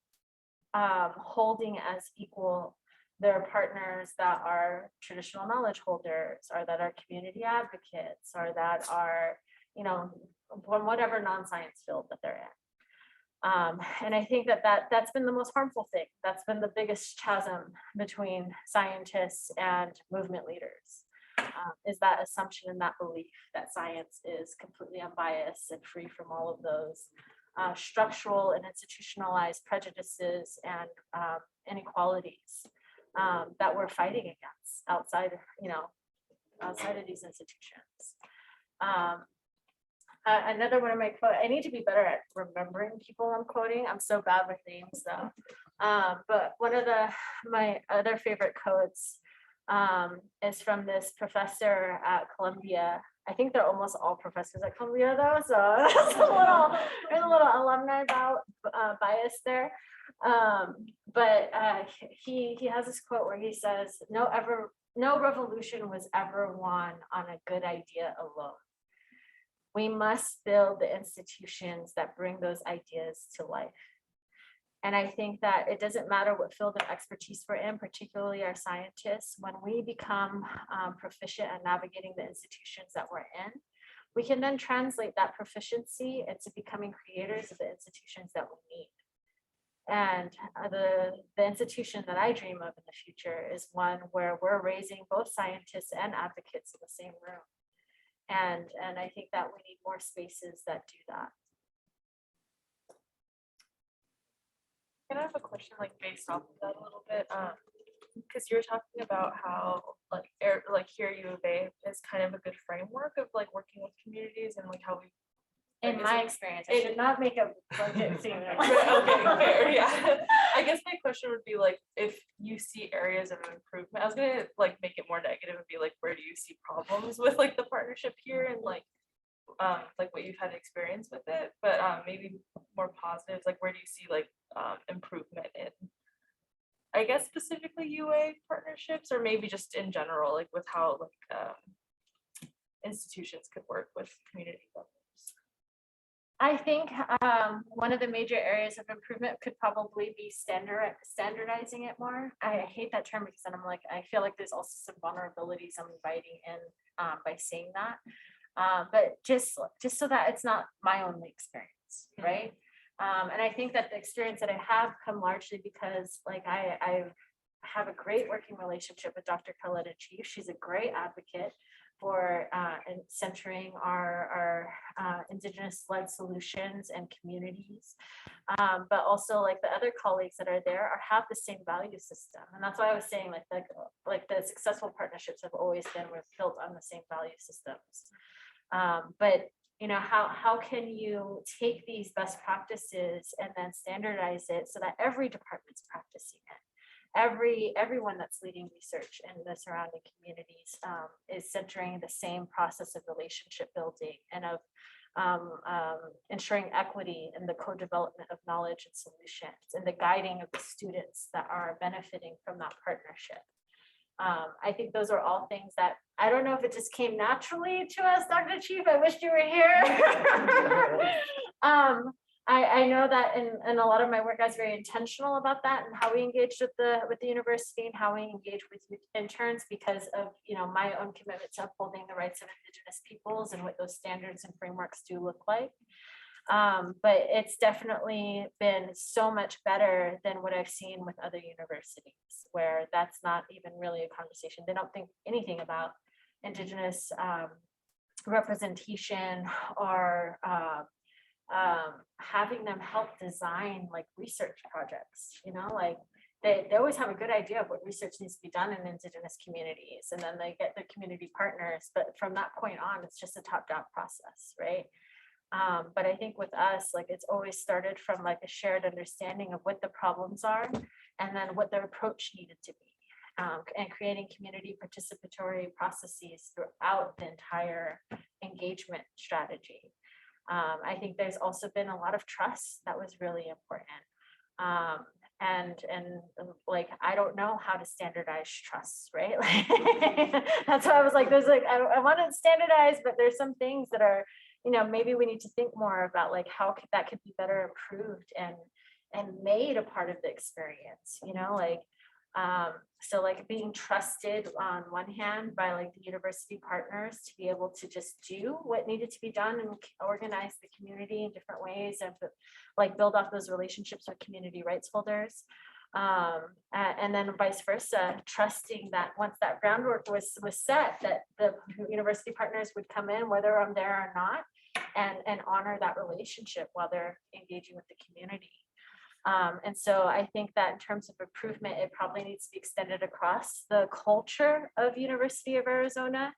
holding as equal their partners that are traditional knowledge holders, or that are community advocates, or that are, you know, from whatever non-science field that they're in. And I think that's been the most harmful thing. That's been the biggest chasm between scientists and movement leaders, is that assumption and that belief that science is completely unbiased and free from all of those structural and institutionalized prejudices and inequalities that we're fighting against outside of these institutions. Another one of my quotes, I need to be better at remembering people I'm quoting. I'm so bad with names though. But one of my other favorite quotes is from this professor at Columbia. I think they're almost all professors at Columbia though. So there's a little alumni bias there. But he has this quote where he says, no revolution was ever won on a good idea alone. We must build the institutions that bring those ideas to life. And I think that it doesn't matter what field of expertise we're in, particularly our scientists, when we become proficient at navigating the institutions that we're in, we can then translate that proficiency into becoming creators of the institutions that we need. And the institution that I dream of in the future is one where we're raising both scientists and advocates in the same room. And I think that we need more spaces that do that. Can I have a question like based off of that a little bit? Because you were talking about how like here U of A is kind of a good framework of like working with communities and like how we. In my experience, I should not make a blanket statement. Okay, fair, yeah. I guess my question would be like, if you see areas of improvement, I was gonna like make it more negative and be like, where do you see problems with like the partnership here and like what you've had experience with it, but maybe more positives, like where do you see like improvement in, I guess specifically UA partnerships, or maybe just in general, like with how like institutions could work with community governments? I think one of the major areas of improvement could probably be standardizing it more. I hate that term because then I'm like, I feel like there's also some vulnerabilities I'm inviting in by saying that. But just so that it's not my only experience, right? And I think that the experience that I have come largely because like I have a great working relationship with Dr. Coletta Chief. She's a great advocate for and centering our Indigenous-led solutions and communities. But also like the other colleagues that are there have the same value system. And that's why I was saying like the successful partnerships have always been built on the same value systems. But you know, how can you take these best practices and then standardize it so that every department's practicing it? Everyone that's leading research in the surrounding communities is centering the same process of relationship building and of ensuring equity in the co-development of knowledge and solutions and the guiding of the students that are benefiting from that partnership. I think those are all things that I don't know if it just came naturally to us, Dr. Chief. I wish you were here. I know that in a lot of my work, I was very intentional about that and how we engaged with the university and how we engage with interns because of my own commitment to upholding the rights of Indigenous peoples and what those standards and frameworks do look like. But it's definitely been so much better than what I've seen with other universities, where that's not even really a conversation. They don't think anything about Indigenous representation or having them help design like research projects, like they always have a good idea of what research needs to be done in Indigenous communities, and then they get their community partners. But from that point on, it's just a top-down process, right? But I think with us, like it's always started from like a shared understanding of what the problems are and then what their approach needed to be, and creating community participatory processes throughout the entire engagement strategy. I think there's also been a lot of trust that was really important. And like, I don't know how to standardize trust, right? That's why I was like, I want to standardize, but there's some things that are, maybe we need to think more about like how that could be better improved and made a part of the experience, so like being trusted on one hand by like the university partners to be able to just do what needed to be done and organize the community in different ways and like build off those relationships with community rights holders. And then vice versa, trusting that once that groundwork was set, that the university partners would come in, whether I'm there or not, and honor that relationship while they're engaging with the community. And so I think that in terms of improvement, it probably needs to be extended across the culture of University of Arizona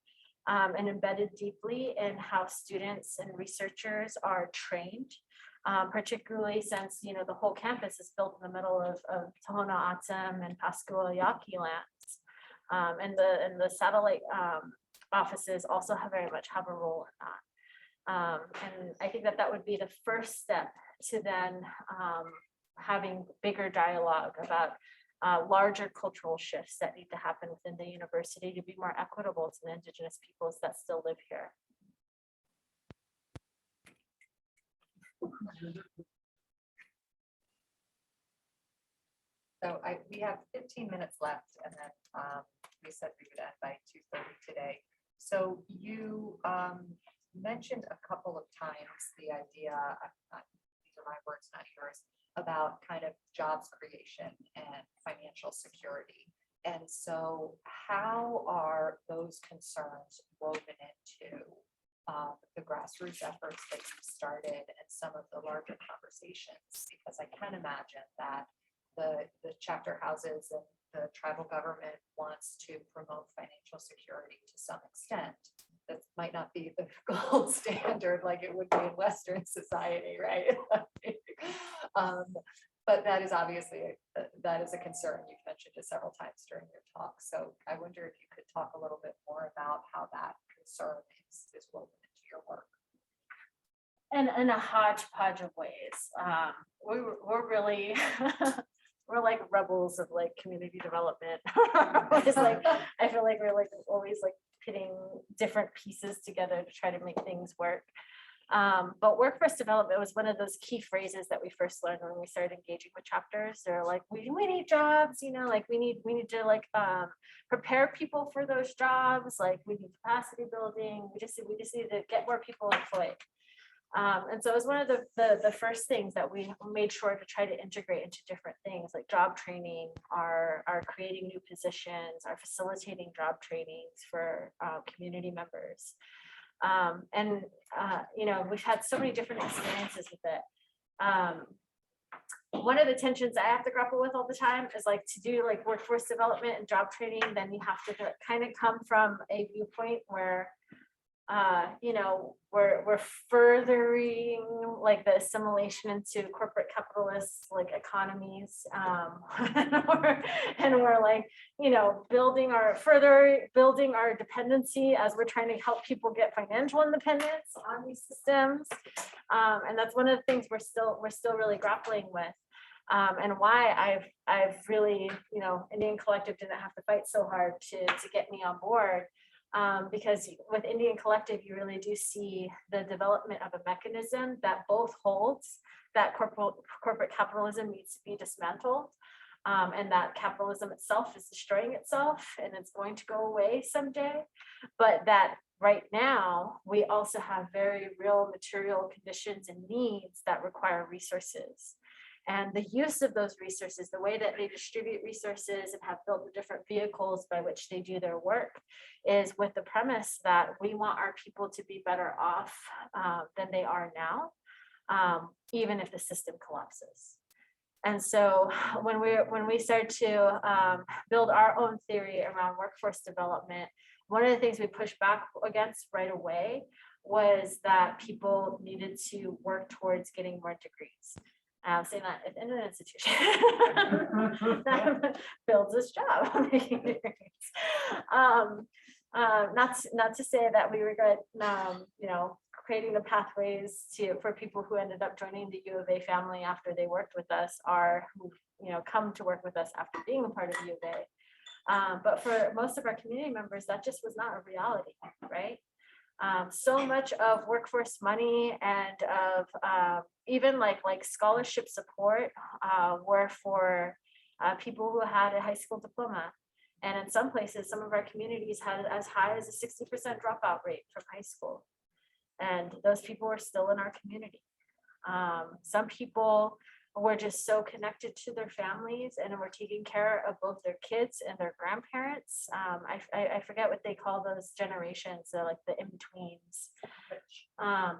and embedded deeply in how students and researchers are trained, particularly since, the whole campus is built in the middle of Tohono O'odham and Pascua Yaqui lands. And the satellite offices also very much have a role in that. And I think that would be the first step to then having bigger dialogue about larger cultural shifts that need to happen within the university to be more equitable to the Indigenous peoples that still live here. So we have 15 minutes left, and then we said we would end by 2:30 today. So you mentioned a couple of times the idea, these are my words, not yours, about kind of jobs creation and financial security. And so how are those concerns woven into the grassroots efforts that you started and some of the larger conversations? Because I can imagine that the chapter houses and the tribal government wants to promote financial security to some extent. That might not be the gold standard like it would be in Western society, right? But that is obviously that is a concern. You've mentioned it several times during your talk. So I wonder if you could talk a little bit more about how that concern is woven into your work. And in a hodgepodge of ways. We're really we're like rebels of like community development. It's like I feel like we're like always like pitting different pieces together to try to make things work. But workforce development was one of those key phrases that we first learned when we started engaging with chapters. They're like, we need jobs, you know, like we need to like prepare people for those jobs. Like we need capacity building. We just need to get more people employed. And so it was one of the first things that we made sure to try to integrate into different things like job training, our creating new positions, our facilitating job trainings for community members. You know, we've had so many different experiences with it. One of the tensions I have to grapple with all the time is like to do like workforce development and job training, then you have to kind of come from a viewpoint where you know, we're furthering like the assimilation into corporate capitalist like economies, and we're like, you know, further building our dependency as we're trying to help people get financial independence on these systems, and that's one of the things we're still really grappling with. And why I've really, you know, Indian Collective didn't have to fight so hard to get me on board. Because with Indian Collective, you really do see the development of a mechanism that both holds that corporate capitalism needs to be dismantled, and that capitalism itself is destroying itself and it's going to go away someday. But that right now, we also have very real material conditions and needs that require resources. And the use of those resources, the way that they distribute resources and have built the different vehicles by which they do their work, is with the premise that we want our people to be better off than they are now, even if the system collapses. And so when we start to build our own theory around workforce development, one of the things we pushed back against right away was that people needed to work towards getting more degrees. I'm saying that if in an institution that builds this job, making degrees. Not to say that we regret, you know, creating the pathways for people who ended up joining the U of A family after they worked with us, or who, you know, come to work with us after being a part of U of A. But for most of our community members, that just was not a reality, right? So much of workforce money and of even like scholarship support were for people who had a high school diploma. And in some places, some of our communities had as high as a 60% dropout rate from high school. And those people were still in our community. Some people were just so connected to their families and were taking care of both their kids and their grandparents. I forget what they call those generations, they're like the in-betweens,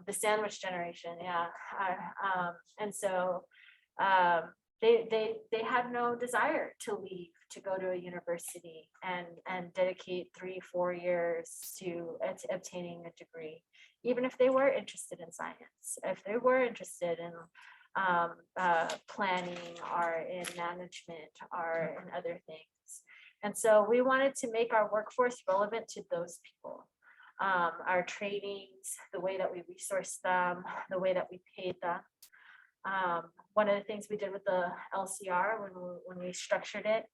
the sandwich generation, yeah. And so they had no desire to leave to go to a university and dedicate 3-4 years to obtaining a degree, even if they were interested in science, if they were interested in planning or in management or in other things. And so we wanted to make our workforce relevant to those people. Our trainings, the way that we resourced them, the way that we paid them. One of the things we did with the LCR when we structured it,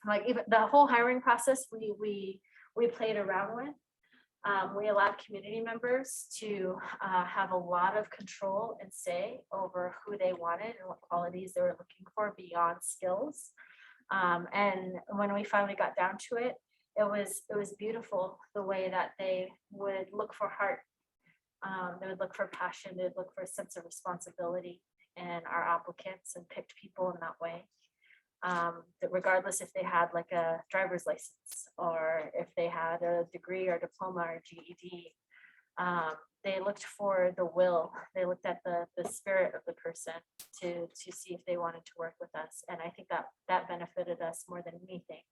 like even the whole hiring process, we played around with. We allowed community members to have a lot of control and say over who they wanted and what qualities they were looking for beyond skills. And when we finally got down to it, it was beautiful the way that they would look for heart. They would look for passion. They would look for a sense of responsibility in our applicants and picked people in that way. That regardless if they had like a driver's license or if they had a degree or diploma or GED, they looked for the will. They looked at the spirit of the person to see if they wanted to work with us. And I think that benefited us more than anything.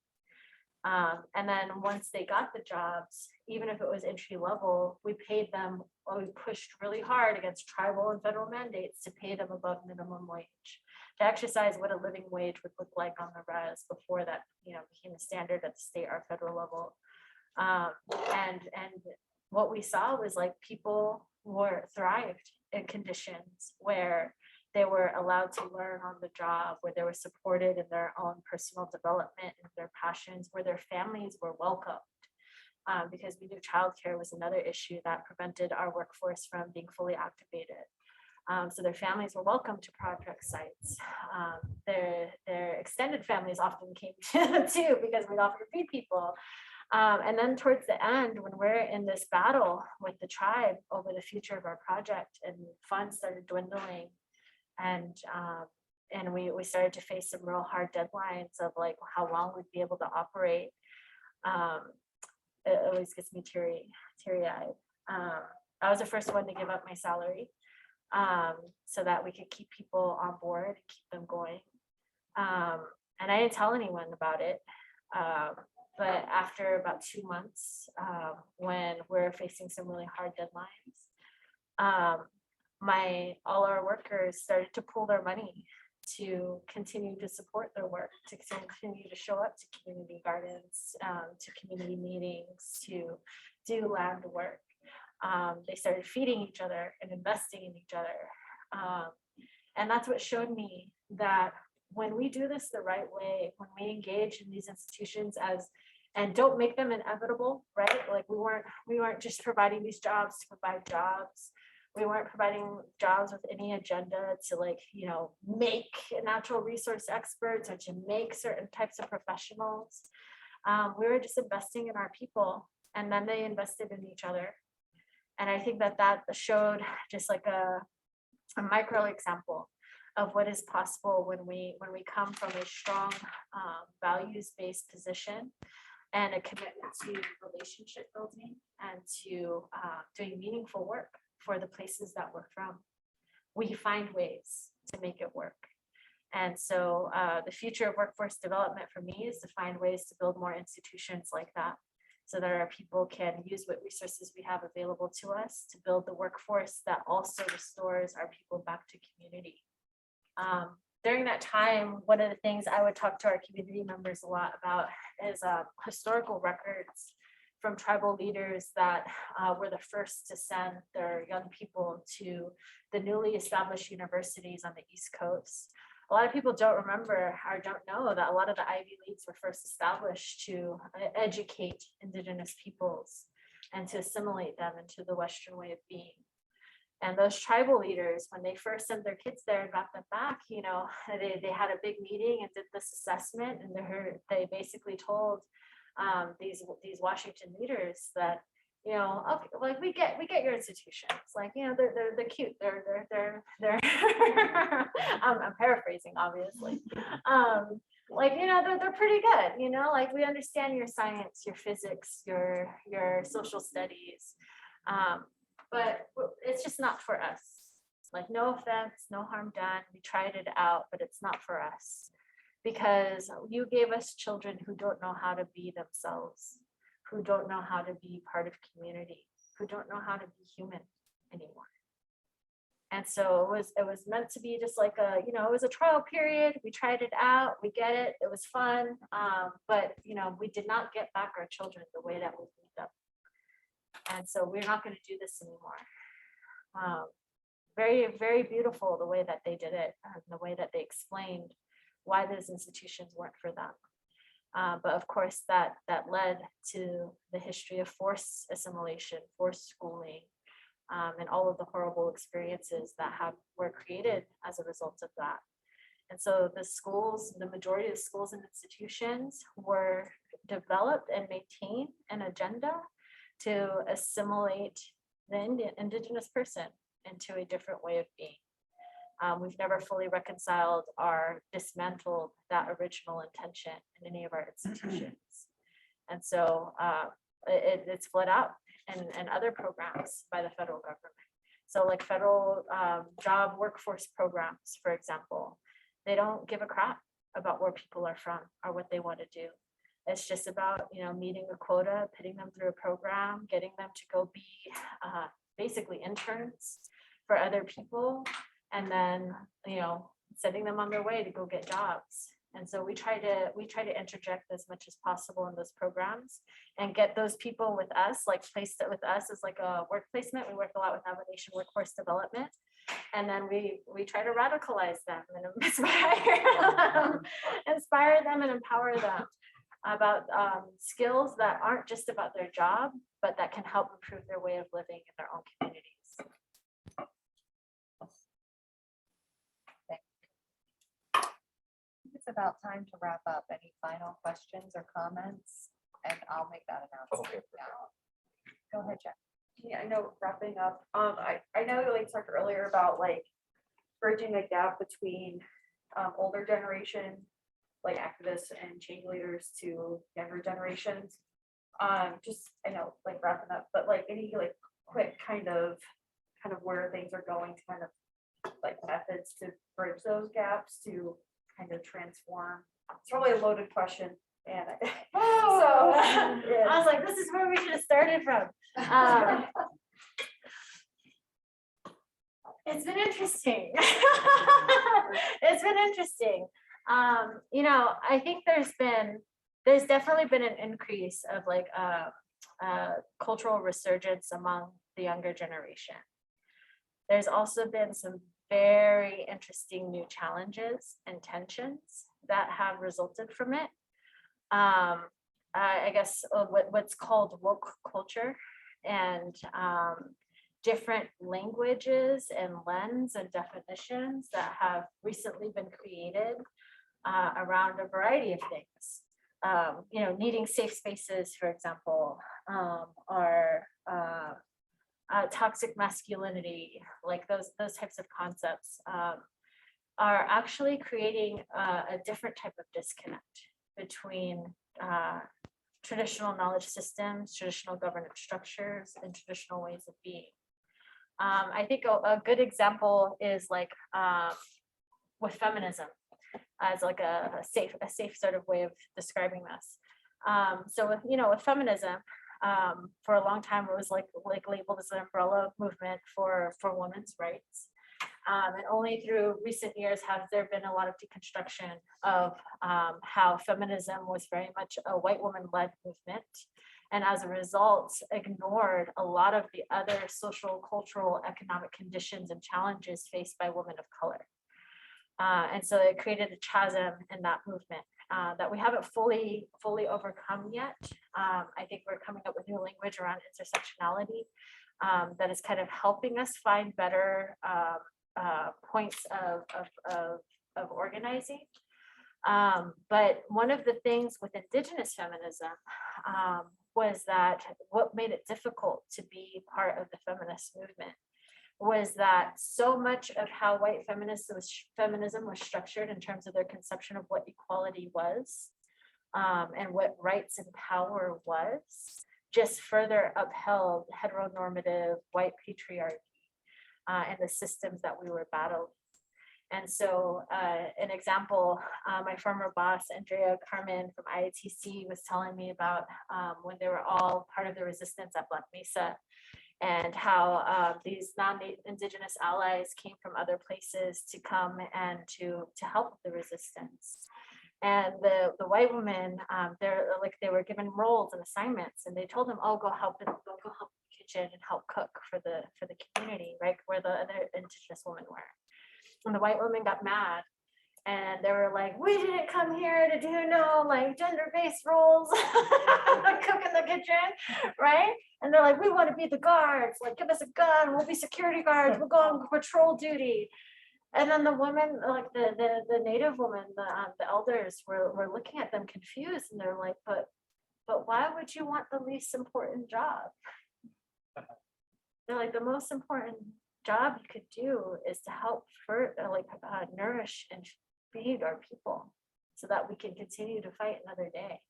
And then once they got the jobs, even if it was entry level, we paid them, or we pushed really hard against tribal and federal mandates to pay them above minimum wage, to exercise what a living wage would look like on the res before that, you know, became a standard at the state or federal level. And what we saw was like people thrived in conditions where they were allowed to learn on the job, where they were supported in their own personal development and their passions, where their families were welcomed. because we knew childcare was another issue that prevented our workforce from being fully activated. So their families were welcome to project sites. Their extended families often came too, because we'd offer to feed people. And then towards the end, when we're in this battle with the tribe over the future of our project, and funds started dwindling, and we started to face some real hard deadlines of like how long we'd be able to operate. It always gets me teary-eyed. I was the first one to give up my salary, so that we could keep people on board and keep them going. And I didn't tell anyone about it. But after about 2 months, when we're facing some really hard deadlines, all our workers started to pull their money to continue to support their work, to continue to show up to community gardens, to community meetings, to do land work. They started feeding each other and investing in each other. And that's what showed me that when we do this the right way, when we engage in these institutions and don't make them inevitable, right? Like we weren't just providing these jobs to provide jobs. We weren't providing jobs with any agenda to like, make natural resource experts or to make certain types of professionals. We were just investing in our people, and then they invested in each other. And I think that showed just like a micro example of what is possible when we come from a strong values-based position and a commitment to relationship building and to doing meaningful work for the places that we're from. We find ways to make it work. And so the future of workforce development for me is to find ways to build more institutions like that, so that our people can use what resources we have available to us to build the workforce that also restores our people back to community. During that time, one of the things I would talk to our community members a lot about is historical records from tribal leaders that were the first to send their young people to the newly established universities on the East Coast. A lot of people don't remember or don't know that a lot of the Ivy Leagues were first established to educate Indigenous peoples and to assimilate them into the Western way of being. And those tribal leaders, when they first sent their kids there and got them back, they had a big meeting and did this assessment, and they basically told these Washington leaders that, okay, like we get your institutions, like they're cute, they're I'm paraphrasing obviously, they're pretty good, like we understand your science, your physics, your social studies, but it's just not for us. Like, no offense, no harm done, we tried it out, but it's not for us. Because you gave us children who don't know how to be themselves, who don't know how to be part of community, who don't know how to be human anymore. And so it was meant to be just like it was a trial period. We tried it out, we get it, it was fun. But we did not get back our children the way that we need them. And so we're not going to do this anymore. Very, very beautiful the way that they did it, and the way that they explained why those institutions weren't for them. But of course, that led to the history of forced assimilation, forced schooling, and all of the horrible experiences that were created as a result of that. And so the majority of schools and institutions were developed and maintained an agenda to assimilate the Indigenous person into a different way of being. We've never fully reconciled or dismantled that original intention in any of our institutions. And so it's fled out in other programs by the federal government. So like federal job workforce programs, for example, they don't give a crap about where people are from or what they want to do. It's just about, meeting a quota, putting them through a program, getting them to go be basically interns for other people, and then, sending them on their way to go get jobs. And so we try to interject as much as possible in those programs and get those people with us, like placed it with us as like a work placement. We work a lot with Navajo Nation workforce development. And then we try to radicalize them and inspire them and empower them. about skills that aren't just about their job, but that can help improve their way of living in their own communities. It's about time to wrap up. Any final questions or comments? And I'll make that announcement Okay. now. Go ahead, Jeff. Yeah, I know, wrapping up, I know you like talked earlier about like bridging the gap between older generation, like activists and change leaders to younger generations. Just, I know, like wrapping up, but like any like quick kind of where things are going, kind of like methods to bridge those gaps to kind of transform. It's probably a loaded question. And Oh, yeah. I was like, this is where we should have started from. It's been interesting. It's been interesting. You know, I think there's definitely been an increase of like cultural resurgence among the younger generation. There's also been some very interesting new challenges and tensions that have resulted from it. I guess what's called woke culture and different languages and lens and definitions that have recently been created around a variety of things. You know, needing safe spaces, for example, or toxic masculinity, like those types of concepts are actually creating a different type of disconnect between traditional knowledge systems, traditional governance structures, and traditional ways of being. I think a good example is like with feminism as like a safe sort of way of describing this. So with, you know, with feminism, for a long time it was like labeled as an umbrella movement for women's rights. And only through recent years have there been a lot of deconstruction of how feminism was very much a white woman-led movement. And as a result, ignored a lot of the other social, cultural, economic conditions and challenges faced by women of color. And so it created a chasm in that movement that we haven't fully overcome yet. I think we're coming up with new language around intersectionality that is kind of helping us find better points of organizing. But one of the things with Indigenous feminism was that what made it difficult to be part of the feminist movement was that so much of how white feminism was structured in terms of their conception of what equality was and what rights and power was, just further upheld heteronormative white patriarchy and the systems that we were battling. And so an example, my former boss, Andrea Carmen from IITC, was telling me about when they were all part of the resistance at Black Mesa, and how these non-Indigenous allies came from other places to come and to help with the resistance. And the white women, they were given roles and assignments, and they told them, "Oh, go help in the kitchen and help cook for the community," right, where the other Indigenous women were. And the white women got mad, and they were like, "We didn't come here to do no like gender-based roles, cook in the kitchen," right? And they're like, "We want to be the guards, like give us a gun, we'll be security guards, we'll go on patrol duty." And then the women, like the Native women, the elders were looking at them confused, and they're like, but why would you want the least important job? They're like, the most important job you could do is to help nourish and feed our people so that we can continue to fight another day.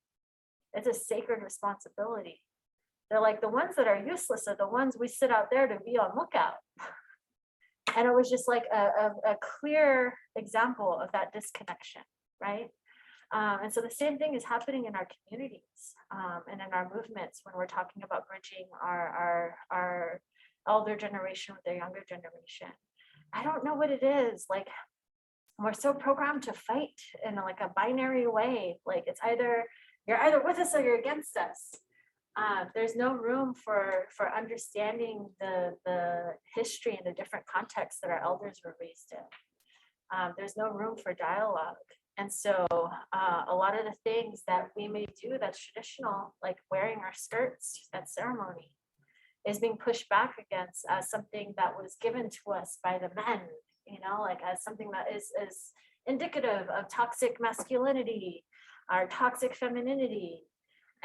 It's a sacred responsibility. They're like, the ones that are useless are the ones we sit out there to be on lookout. And it was just like a clear example of that disconnection, right? And so the same thing is happening in our communities and in our movements when we're talking about bridging our elder generation with their younger generation. I don't know what it is. Like, we're so programmed to fight in like a binary way. Like you're either with us or you're against us. There's no room for understanding the history and the different contexts that our elders were raised in. There's no room for dialogue. And so a lot of the things that we may do that's traditional, like wearing our skirts at ceremony, is being pushed back against as something that was given to us by the men, you know, like as something that is indicative of toxic masculinity, our toxic femininity.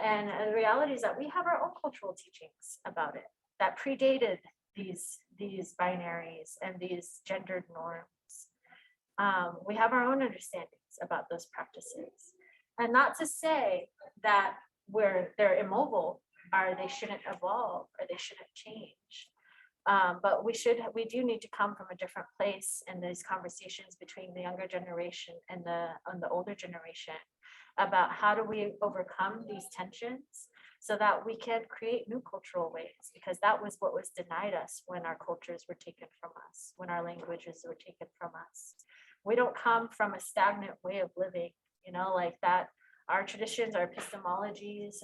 And the reality is that we have our own cultural teachings about it that predated these binaries and these gendered norms. We have our own understandings about those practices. And not to say that they're immobile, or they shouldn't evolve, or they shouldn't change. But we do need to come from a different place in these conversations between the younger generation and the older generation about how do we overcome these tensions so that we can create new cultural ways, because that was what was denied us when our cultures were taken from us, when our languages were taken from us. We don't come from a stagnant way of living, you know, like that. Our traditions, our epistemologies,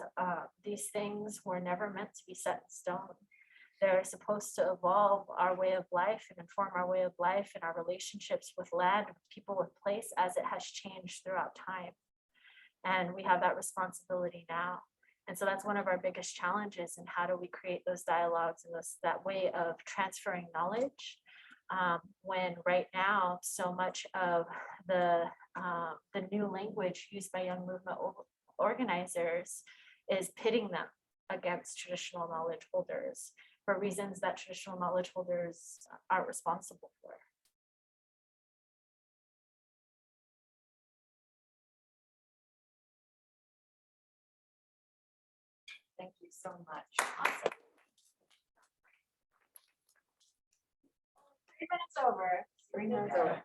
these things were never meant to be set in stone. They're supposed to evolve our way of life and inform our way of life and our relationships with land, with people, with place, as it has changed throughout time. And we have that responsibility now. And so that's one of our biggest challenges. And how do we create those dialogues and that way of transferring knowledge? When right now, so much of the new language used by young movement organizers is pitting them against traditional knowledge holders for reasons that traditional knowledge holders aren't responsible for. Thank you so much. Awesome. 3 minutes over. 3 minutes over.